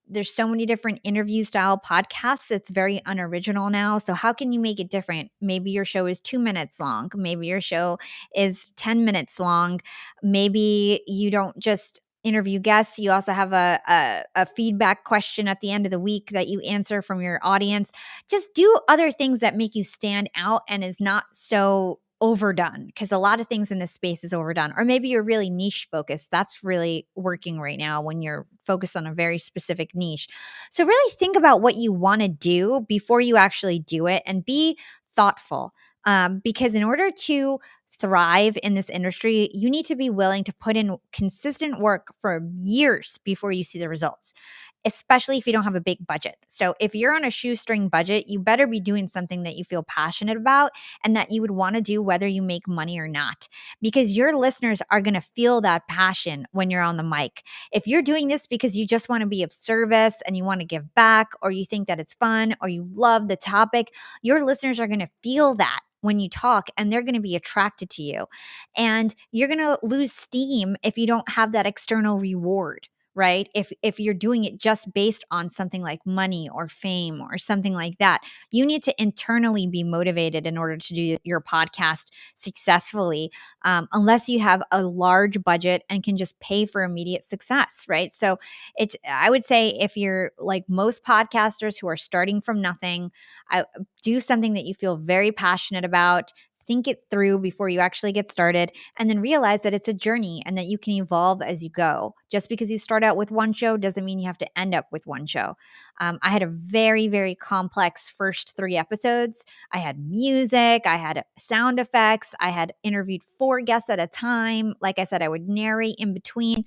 There's so many different interview style podcasts. It's very unoriginal now. So how can you make it different? Maybe your show is 2 minutes long. Maybe your show is 10 minutes long. Maybe you don't just interview guests. You also have a feedback question at the end of the week that you answer from your audience. Just do other things that make you stand out and is not so overdone, because a lot of things in this space is overdone. Or maybe you're really niche focused. That's really working right now when you're focused on a very specific niche. So really think about what you want to do before you actually do it and be thoughtful. Because in order to thrive in this industry, you need to be willing to put in consistent work for years before you see the results, especially if you don't have a big budget. So if you're on a shoestring budget, you better be doing something that you feel passionate about and that you would want to do whether you make money or not, because your listeners are going to feel that passion when you're on the mic. If you're doing this because you just want to be of service and you want to give back, or you think that it's fun, or you love the topic, your listeners are going to feel that when you talk, and they're going to be attracted to you. And you're going to lose steam if you don't have that external reward, right? If you're doing it just based on something like money or fame or something like that. You need to internally be motivated in order to do your podcast successfully, unless you have a large budget and can just pay for immediate success, right? So I would say, if you're like most podcasters who are starting from nothing, do something that you feel very passionate about. Think it through before you actually get started, and then realize that it's a journey and that you can evolve as you go. Just because you start out with one show doesn't mean you have to end up with one show. I had a very, very complex first 3 episodes. I had music, I had sound effects, I had interviewed 4 guests at a time. Like I said, I would narrate in between.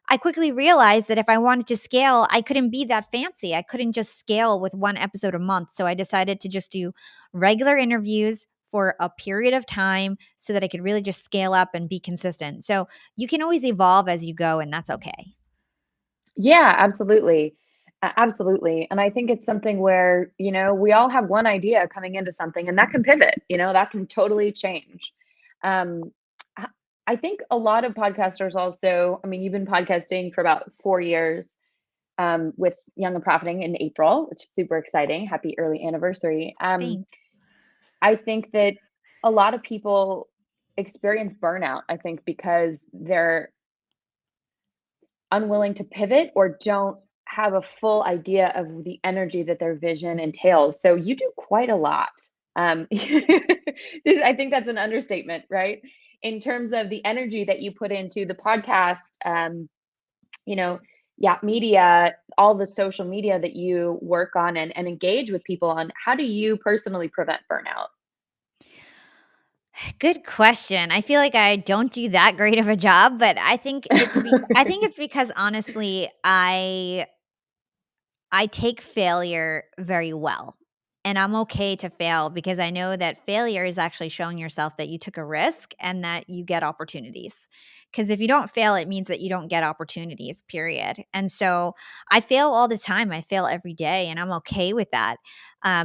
I quickly realized that if I wanted to scale, I couldn't be that fancy. I couldn't just scale with 1 episode a month. So I decided to just do regular interviews for a period of time so that I could really just scale up and be consistent. So you can always evolve as you go, and that's okay. Yeah, absolutely. Absolutely. And I think it's something where, we all have one idea coming into something, and that can pivot, that can totally change. Um, I I think a lot of podcasters also, I mean, you've been podcasting for about 4 years, with Young and Profiting in April, which is super exciting. Happy early anniversary. Thanks. I think that a lot of people experience burnout, I think, because they're unwilling to pivot or don't have a full idea of the energy that their vision entails. So you do quite a lot. I think that's an understatement, right? In terms of the energy that you put into the podcast, you know, yeah, media, all the social media that you work on and engage with people on. How do you personally prevent burnout? Good question. I feel like I don't do that great of a job, but I think it's because honestly, I take failure very well. And I'm okay to fail, because I know that failure is actually showing yourself that you took a risk and that you get opportunities. Because if you don't fail, it means that you don't get opportunities, period. And so I fail all the time. I fail every day, and I'm okay with that,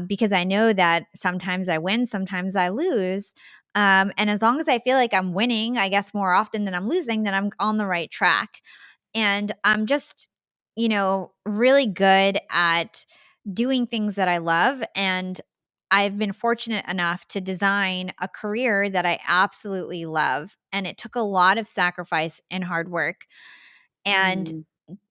because I know that sometimes I win, sometimes I lose. And as long as I feel like I'm winning, I guess more often than I'm losing, then I'm on the right track. And I'm just, really good at doing things that I love. And I've been fortunate enough to design a career that I absolutely love. And it took a lot of sacrifice and hard work. And Mm,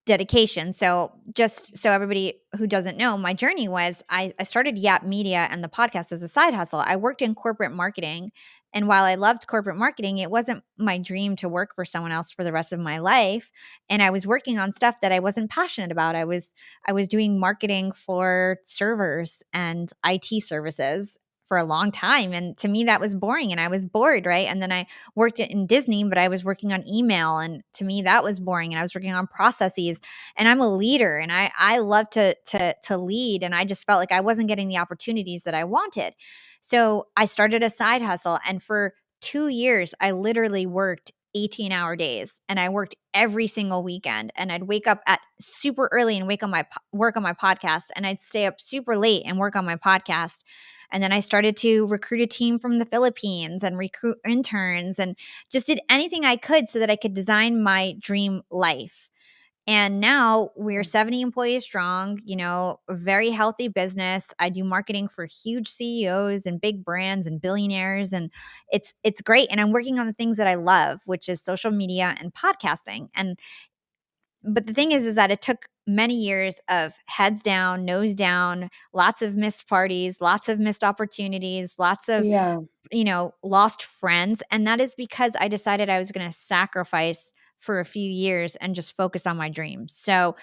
dedication. So just so everybody who doesn't know, my journey was I started Yap Media and the podcast as a side hustle. I worked in corporate marketing. And while I loved corporate marketing, it wasn't my dream to work for someone else for the rest of my life. And I was working on stuff that I wasn't passionate about. I was doing marketing for servers and IT services. for a long time. And to me, that was boring and I was bored, right? And then I worked in Disney, but I was working on email. And to me, that was boring. And I was working on processes. And I'm a leader and I love to lead. And I just felt like I wasn't getting the opportunities that I wanted. So I started a side hustle. And for 2 years, I literally worked 18-hour days and I worked every single weekend, and I'd wake up at super early and work on my podcast, and I'd stay up super late and work on my podcast. And then I started to recruit a team from the Philippines and recruit interns and just did anything I could so that I could design my dream life. And now we're 70 employees strong, a very healthy business. I do marketing for huge CEOs and big brands and billionaires, and it's great. And I'm working on the things that I love, which is social media and podcasting. And but the thing is that it took many years of heads down, nose down, lots of missed parties, lots of missed opportunities, lots of Yeah. lost friends. And that is because I decided I was going to sacrifice for a few years and just focus on my dreams. So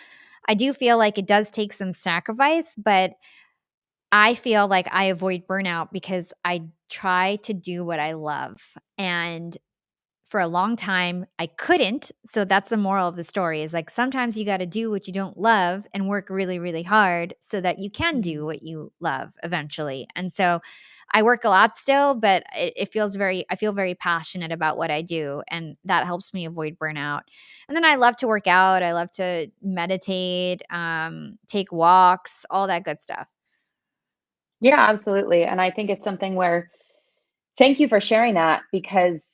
I do feel like it does take some sacrifice, but I feel like I avoid burnout because I try to do what I love. And for a long time, I couldn't. So that's the moral of the story is like sometimes you got to do what you don't love and work really, really hard so that you can do Mhm. what you love eventually. And so I work a lot still, but I feel very passionate about what I do. And that helps me avoid burnout. And then I love to work out. I love to meditate, take walks, all that good stuff. Yeah, absolutely. And I think it's something where thank you for sharing that because,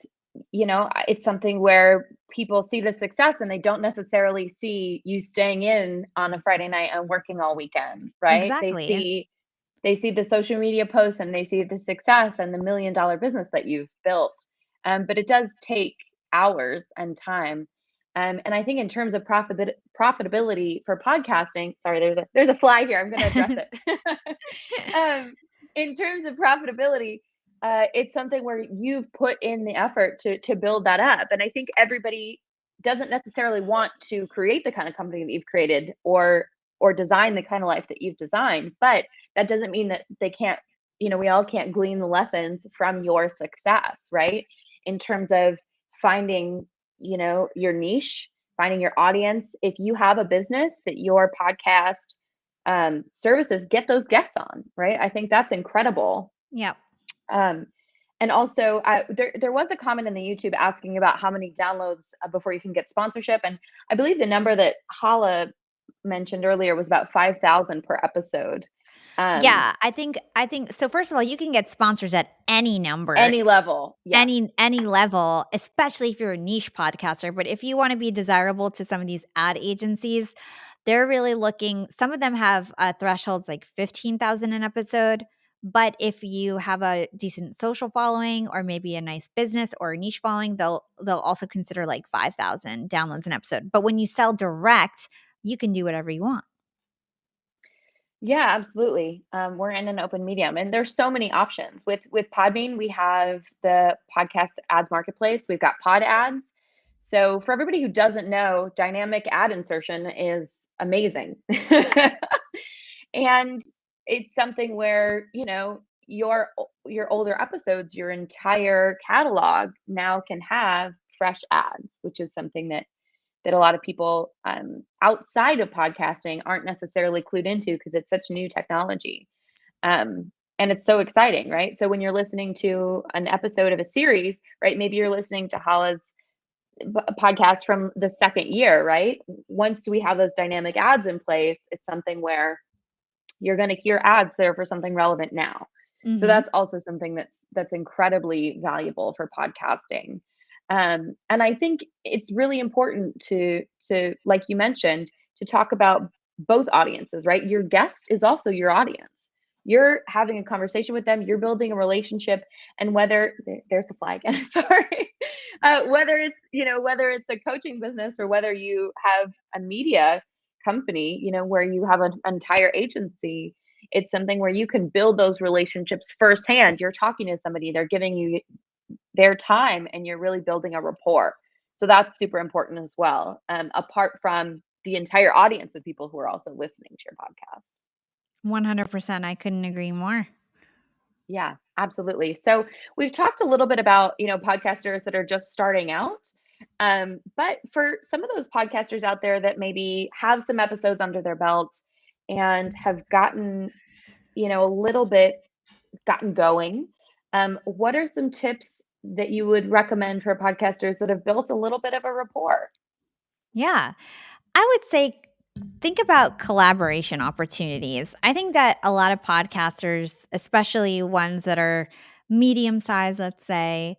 it's something where people see the success and they don't necessarily see you staying in on a Friday night and working all weekend, right? Exactly. They see the social media posts and they see the success and the $1 million business that you've built. But it does take hours and time. And I think in terms of profitability for podcasting, sorry, there's a fly here. I'm going to address it. um, in terms of profitability, it's something where you've put in the effort to build that up, and I think everybody doesn't necessarily want to create the kind of company that you've created or design the kind of life that you've designed, but that doesn't mean that they can't. We all can't glean the lessons from your success, right? In terms of finding, your niche, finding your audience. If you have a business that your podcast services, get those guests on, right? I think that's incredible. Yep. Um, and also, there was a comment in the YouTube asking about how many downloads before you can get sponsorship, and I believe the number that Hala mentioned earlier was about 5,000 per episode. Um, Yeah, I think so first of all, you can get sponsors at any number, any level, yes. any level, especially if you're a niche podcaster, but if you wanna be desirable to some of these ad agencies, they're really looking some of them have, thresholds like 15,000 an episode, but if you have a decent social following or maybe a nice business or a niche following, they'll also consider like 5,000 downloads an episode, but when you sell direct, you can do whatever you want. Yeah, absolutely. We're in an open medium, and there's so many options. With Podbean, we have the podcast ads marketplace. We've got pod ads. So for everybody who doesn't know, dynamic ad insertion is amazing, and it's something where your older episodes, your entire catalog now can have fresh ads, which is something that a lot of people outside of podcasting aren't necessarily clued into because it's such new technology. And it's so exciting, right? So when you're listening to an episode of a series, right? Maybe you're listening to Hala's podcast from the second year, right? Once we have those dynamic ads in place, it's something where you're going to hear ads that are for something relevant now. So Mhm. that's also something that's incredibly valuable for podcasting. And I think it's really important to like you mentioned to talk about both audiences, right? Your guest is also your audience. You're having a conversation with them. You're building a relationship, and there's the flag again. Sorry, whether it's a coaching business or whether you have a media company, where you have an entire agency, it's something where you can build those relationships firsthand. You're talking to somebody, they're giving you their time, and you're really building a rapport. So that's super important as well, apart from the entire audience of people who are also listening to your podcast. 100%, I couldn't agree more. Yeah, absolutely. So we've talked a little bit about, podcasters that are just starting out. But for some of those podcasters out there that maybe have some episodes under their belt and have gotten, a little bit gotten going, what are some tips that you would recommend for podcasters that have built a little bit of a rapport? Yeah. I would say think about collaboration opportunities. I think that a lot of podcasters, especially ones that are medium sized, let's say,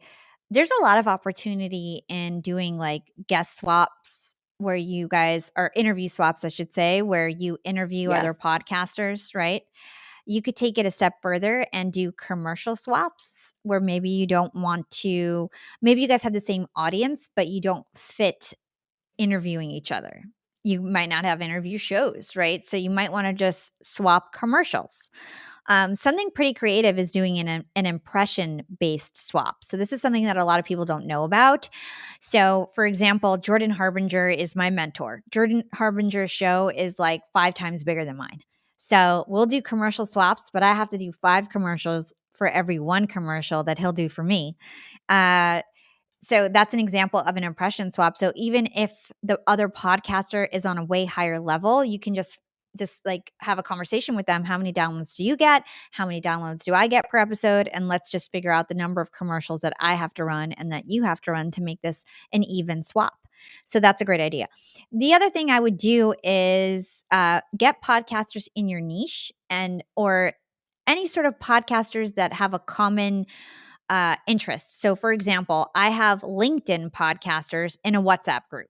there's a lot of opportunity in doing like guest swaps where you guys or interview swaps, I should say, where you interview Yes. other podcasters, right? You could take it a step further and do commercial swaps where maybe you don't want to, maybe you guys have the same audience, but you don't fit interviewing each other. You might not have interview shows, right? So you might want to just swap commercials. Something pretty creative is doing an impression based swap. So this is something that a lot of people don't know about. So, for example, Jordan Harbinger is my mentor. Jordan Harbinger's show is like 5 times bigger than mine. So we'll do commercial swaps, but I have to do 5 commercials for every one commercial that he'll do for me. Uh, so that's an example of an impression swap. So even if the other podcaster is on a way higher level, you can just like have a conversation with them. How many downloads do you get? How many downloads do I get per episode? And let's just figure out the number of commercials that I have to run and that you have to run to make this an even swap. So that's a great idea. The other thing I would do is get podcasters in your niche and or any sort of podcasters that have a common interests. So, for example, I have LinkedIn podcasters in a WhatsApp group.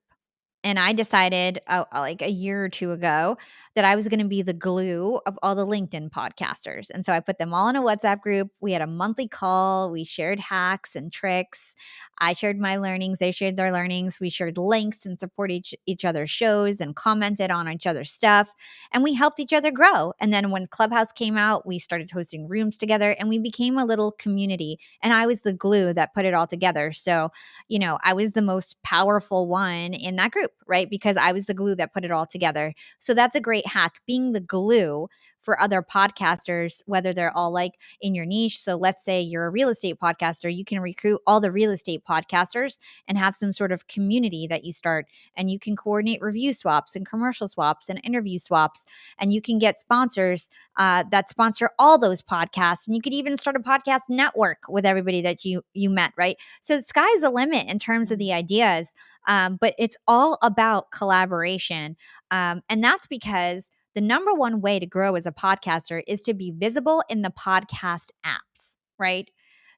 And I decided like a year or two ago that I was going to be the glue of all the LinkedIn podcasters. And so I put them all in a WhatsApp group. We had a monthly call. We shared hacks and tricks. I shared my learnings. They shared their learnings. We shared links and support each other's shows and commented on each other's stuff. And we helped each other grow. And then when Clubhouse came out, we started hosting rooms together and we became a little community. And I was the glue that put it all together. So I was the most powerful one in that group, right? Because I was the glue that put it all together. So that's a great hack, being the glue for other podcasters, whether they're all like in your niche. So let's say you're a real estate podcaster, you can recruit all the real estate podcasters and have some sort of community that you start, and you can coordinate review swaps and commercial swaps and interview swaps, and you can get sponsors that sponsor all those podcasts, and you could even start a podcast network with everybody that you met, right? So the sky's the limit in terms of the ideas, but it's all about collaboration. And that's because the number one way to grow as a podcaster is to be visible in the podcast apps, right?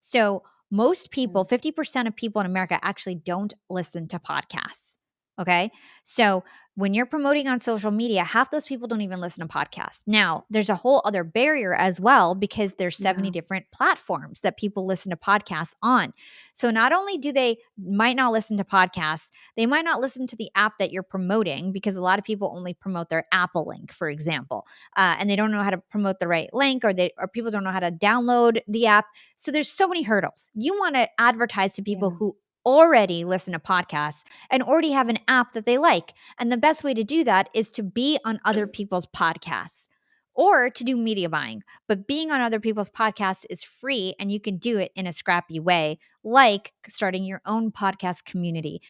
So most people, Mm. 50% of people in America actually don't listen to podcasts. Okay. So when you're promoting on social media, half those people don't even listen to podcasts. Now, there's a whole other barrier as well because there's 70 Yeah. different platforms that people listen to podcasts on. So not only do they might not listen to podcasts, they might not listen to the app that you're promoting because a lot of people only promote their Apple link, for example, and they don't know how to promote the right link, or people don't know how to download the app. So there's so many hurdles. You want to advertise to people Yeah. who already listen to podcasts and already have an app that they like. And the best way to do that is to be on other people's podcasts or to do media buying. But being on other people's podcasts is free and you can do it in a scrappy way, like starting your own podcast community.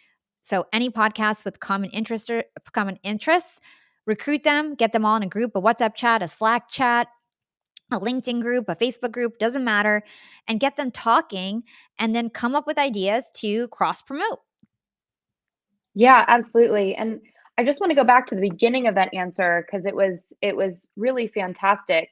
So any podcasts with common interests, recruit them, get them all in a group, a WhatsApp chat, a Slack chat, a LinkedIn group, a Facebook group, doesn't matter, and get them talking and then come up with ideas to cross promote. Yeah, absolutely. And I just want to go back to the beginning of that answer because it was really fantastic.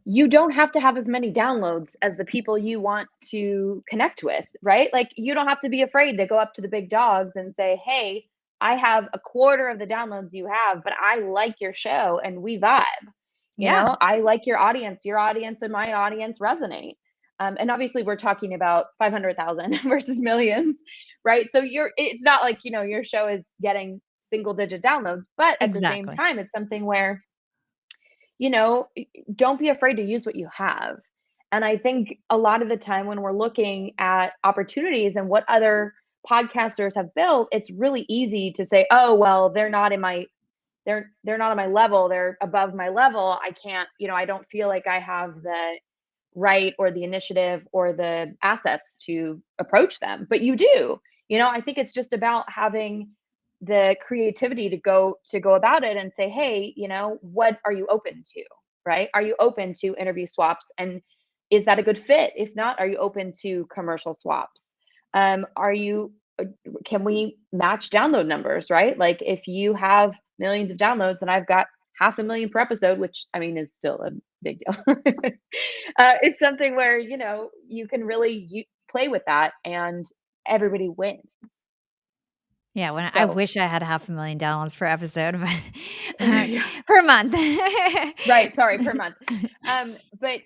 You don't have to have as many downloads as the people you want to connect with, right? Like you don't have to be afraid to go up to the big dogs and say, "Hey, I have a quarter of the downloads you have, but I like your show and we vibe." Yeah, I like your audience and my audience resonate. And obviously we're talking about 500,000 versus millions, right? So it's not like, your show is getting single digit downloads, but at the same exactly. time, it's something where you know, don't be afraid to use what you have. And I think a lot of the time when we're looking at opportunities and what other podcasters have built, it's really easy to say, "Oh, well, they're not on my level. They're above my level. I can't, I don't feel like I have the right or the initiative or the assets to approach them, but you do. I think it's just about having the creativity to go about it and say, hey, what are you open to, right? Are you open to interview swaps, and is that a good fit? If not, are you open to commercial swaps? Are you Can we match download numbers, right? Like if you have millions of downloads and I've got half a million per episode, which I mean is still a big deal. It's something where you can really play with that, and everybody wins. Yeah, when I So wish I had 500,000 downloads per episode, but per month. right, sorry, per month. But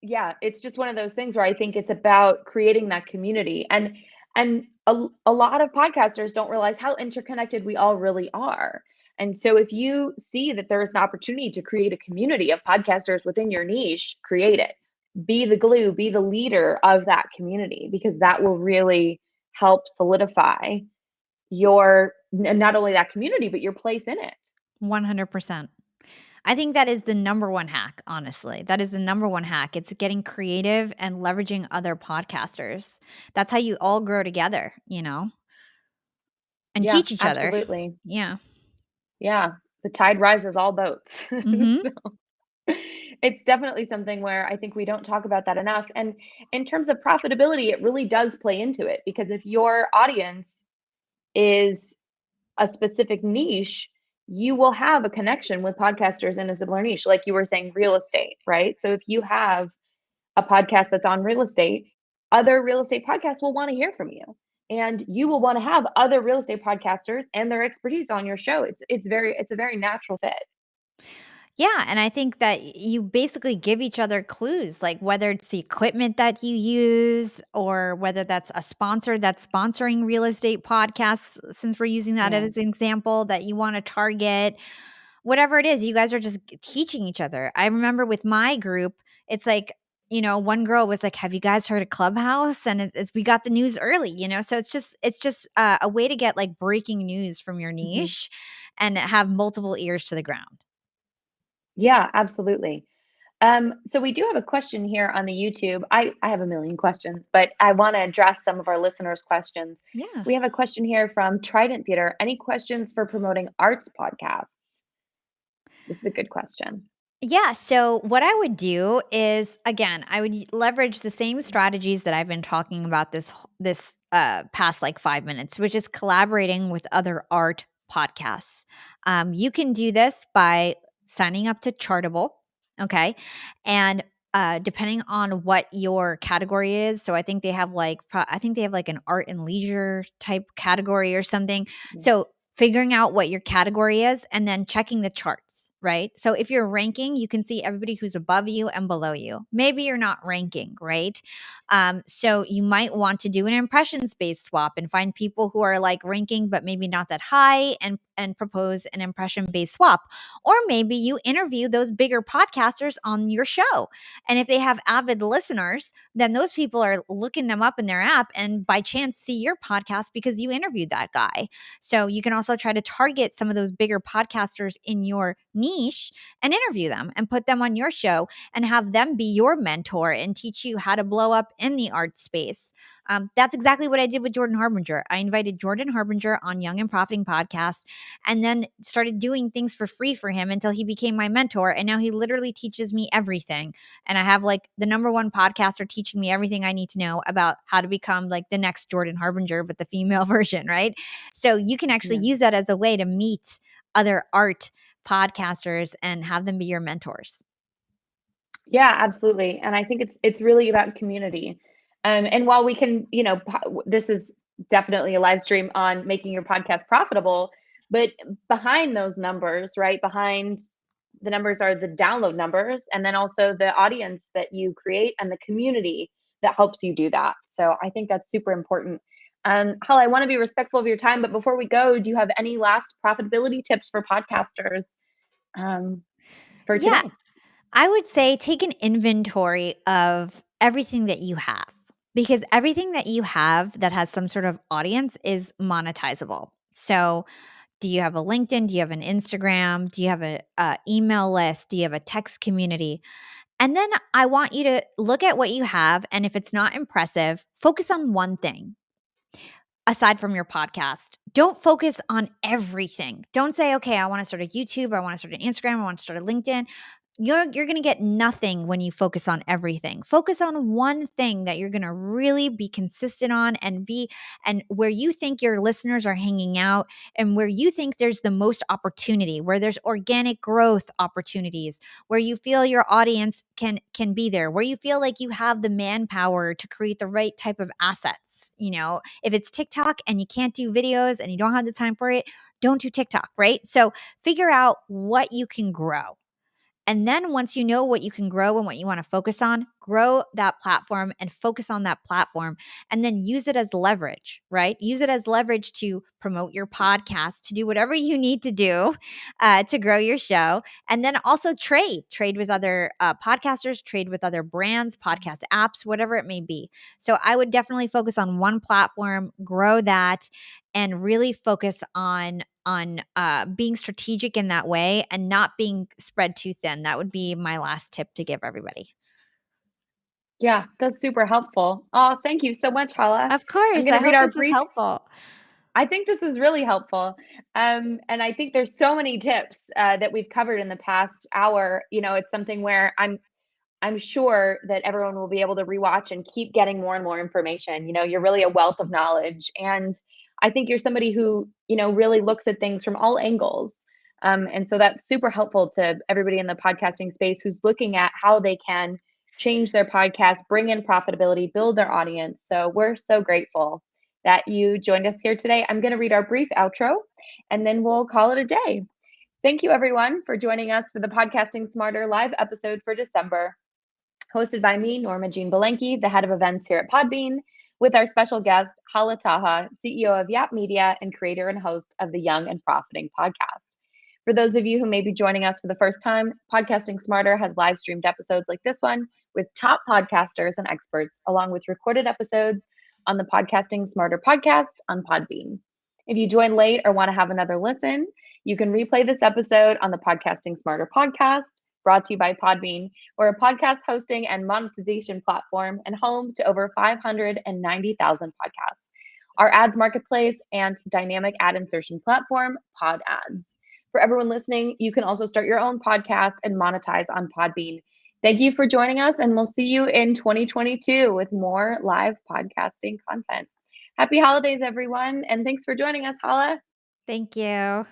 yeah, it's just one of those things where I think it's about creating that community, and a lot of podcasters don't realize how interconnected we all really are. And so if you see that there's an opportunity to create a community of podcasters within your niche, create it. Be the glue, be the leader of that community, because that will really help solidify not only that community but your place in it. 100%. I think that is the number one hack, honestly. That is the number one hack. It's getting creative and leveraging other podcasters. That's how you all grow together, and Yeah, teach each other. absolutely. Yeah. Yeah, the tide rises all boats. Mhm. So, it's definitely something where I think we don't talk about that enough. And in terms of profitability, it really does play into it, because if your audience is a specific niche, you will have a connection with podcasters in a similar niche. Like you were saying, real estate, right? So if you have a podcast that's on real estate, other real estate podcasts will want to hear from you. And you will want to have other real estate podcasters and their expertise on your show. It's a very natural fit. Yeah, and I think that you basically give each other clues, like whether it's the equipment that you use or whether that's a sponsor that's sponsoring real estate podcasts, since we're using that Yeah. as an example that you want to target. Whatever it is, you guys are just teaching each other. I remember with my group, it's like, one girl was like, "Have you guys heard of Clubhouse?" And we got the news early, so it's just a way to get like breaking news from your Hmm. niche and have multiple ears to the ground. Yeah, absolutely. So we do have a question here on the YouTube. I have a million questions, but I want to address some of our listeners' questions. Yeah. We have a question here from Trident Theater. Any questions for promoting arts podcasts? This is a good question. Yeah. So, what I would do is, again, I would leverage the same strategies that I've been talking about this past like 5 minutes, which is collaborating with other art podcasts. You can do this by signing up to Chartable, okay, and depending on what your category is. So, I think they have like an art and leisure type category or something. Mm. So, figuring out what your category is and then checking the charts, right? So if you're ranking, you can see everybody who's above you and below you. Maybe you're not ranking, right? So you might want to do an impressions based swap and find people who are like ranking but maybe not that high and propose an impression based swap. Or maybe you interview those bigger podcasters on your show. And if they have avid listeners, then those people are looking them up in their app and by chance see your podcast because you interviewed that guy. So you can also try to target some of those bigger podcasters in your niche and interview them and put them on your show and have them be your mentor and teach you how to blow up in the art space. That's exactly what I did with Jordan Harbinger. I invited Jordan Harbinger on Young and Profiting podcast and then started doing things for free for him until he became my mentor. And now he literally teaches me everything. And I have like the number one podcaster teaching me everything I need to know about how to become like the next Jordan Harbinger, but the female version, right? So you can actually Yeah. use that as a way to meet other art podcasters and have them be your mentors. Yeah, absolutely. And I think it's really about community. And while we can, this is definitely a live stream on making your podcast profitable, but behind those numbers, right? Behind the numbers are the download numbers, and then also the audience that you create and the community that helps you do that. So I think that's super important. Hala, I want to be respectful of your time, but before we go, do you have any last profitability tips for podcasters for Yeah, today? I would say take an inventory of everything that you have because everything that you have that has some sort of audience is monetizable. So, do you have a LinkedIn? Do you have an Instagram? Do you have a email list? Do you have a text community? And then I want you to look at what you have. And if it's not impressive, focus on one thing aside from your podcast. Don't focus on everything. Don't say, okay, I want to start a YouTube, I want to start an Instagram, I want to start a LinkedIn. You're going to get nothing when you focus on everything. Focus on one thing that you're going to really be consistent on and where you think your listeners are hanging out and where you think there's the most opportunity, where there's organic growth opportunities, where you feel your audience can be there, where you feel like you have the manpower to create the right type of assets. If it's TikTok and you can't do videos and you don't have the time for it, don't do TikTok, right? So figure out what you can grow. And then once you know what you can grow and what you want to focus on, grow that platform and focus on that platform and then use it as leverage, right? Use it as leverage to promote your podcast, to do whatever you need to do to grow your show. And then also trade with other podcasters, trade with other brands, podcast apps, whatever it may be. So I would definitely focus on one platform, grow that, and really focus on being strategic in that way and not being spread too thin. That would be my last tip to give everybody. Yeah, that's super helpful. Oh, thank you so much, Hala. Of I'm course. going to I read hope our this was brief. helpful. I think this is really helpful. And I think there's so many tips that we've covered in the past hour. It's something where I'm sure that everyone will be able to rewatch and keep getting more and more information. You're really a wealth of knowledge. And I think you're somebody who, really looks at things from all angles. And so that's super helpful to everybody in the podcasting space who's looking at how they can change their podcast, bring in profitability, build their audience. So we're so grateful that you joined us here today. I'm going to read our brief outro and then we'll call it a day. Thank you, everyone, for joining us for the Podcasting Smarter live episode for December, hosted by me, Norma Jean Belenky, the head of events here at Podbean, with our special guest, Hala Taha, CEO of Yap Media and creator and host of the Young and Profiting podcast. For those of you who may be joining us for the first time, Podcasting Smarter has live streamed episodes like this one with top podcasters and experts, along with recorded episodes on the Podcasting Smarter podcast on Podbean. If you join late or want to have another listen, you can replay this episode on the Podcasting Smarter podcast, brought to you by Podbean. We're a podcast hosting and monetization platform and home to over 590,000 podcasts. Our ads marketplace and dynamic ad insertion platform, Pod Ads. For everyone listening, you can also start your own podcast and monetize on Podbean. Thank you for joining us, and we'll see you in 2022 with more live podcasting content. Happy holidays, everyone, and thanks for joining us, Hala. Thank you.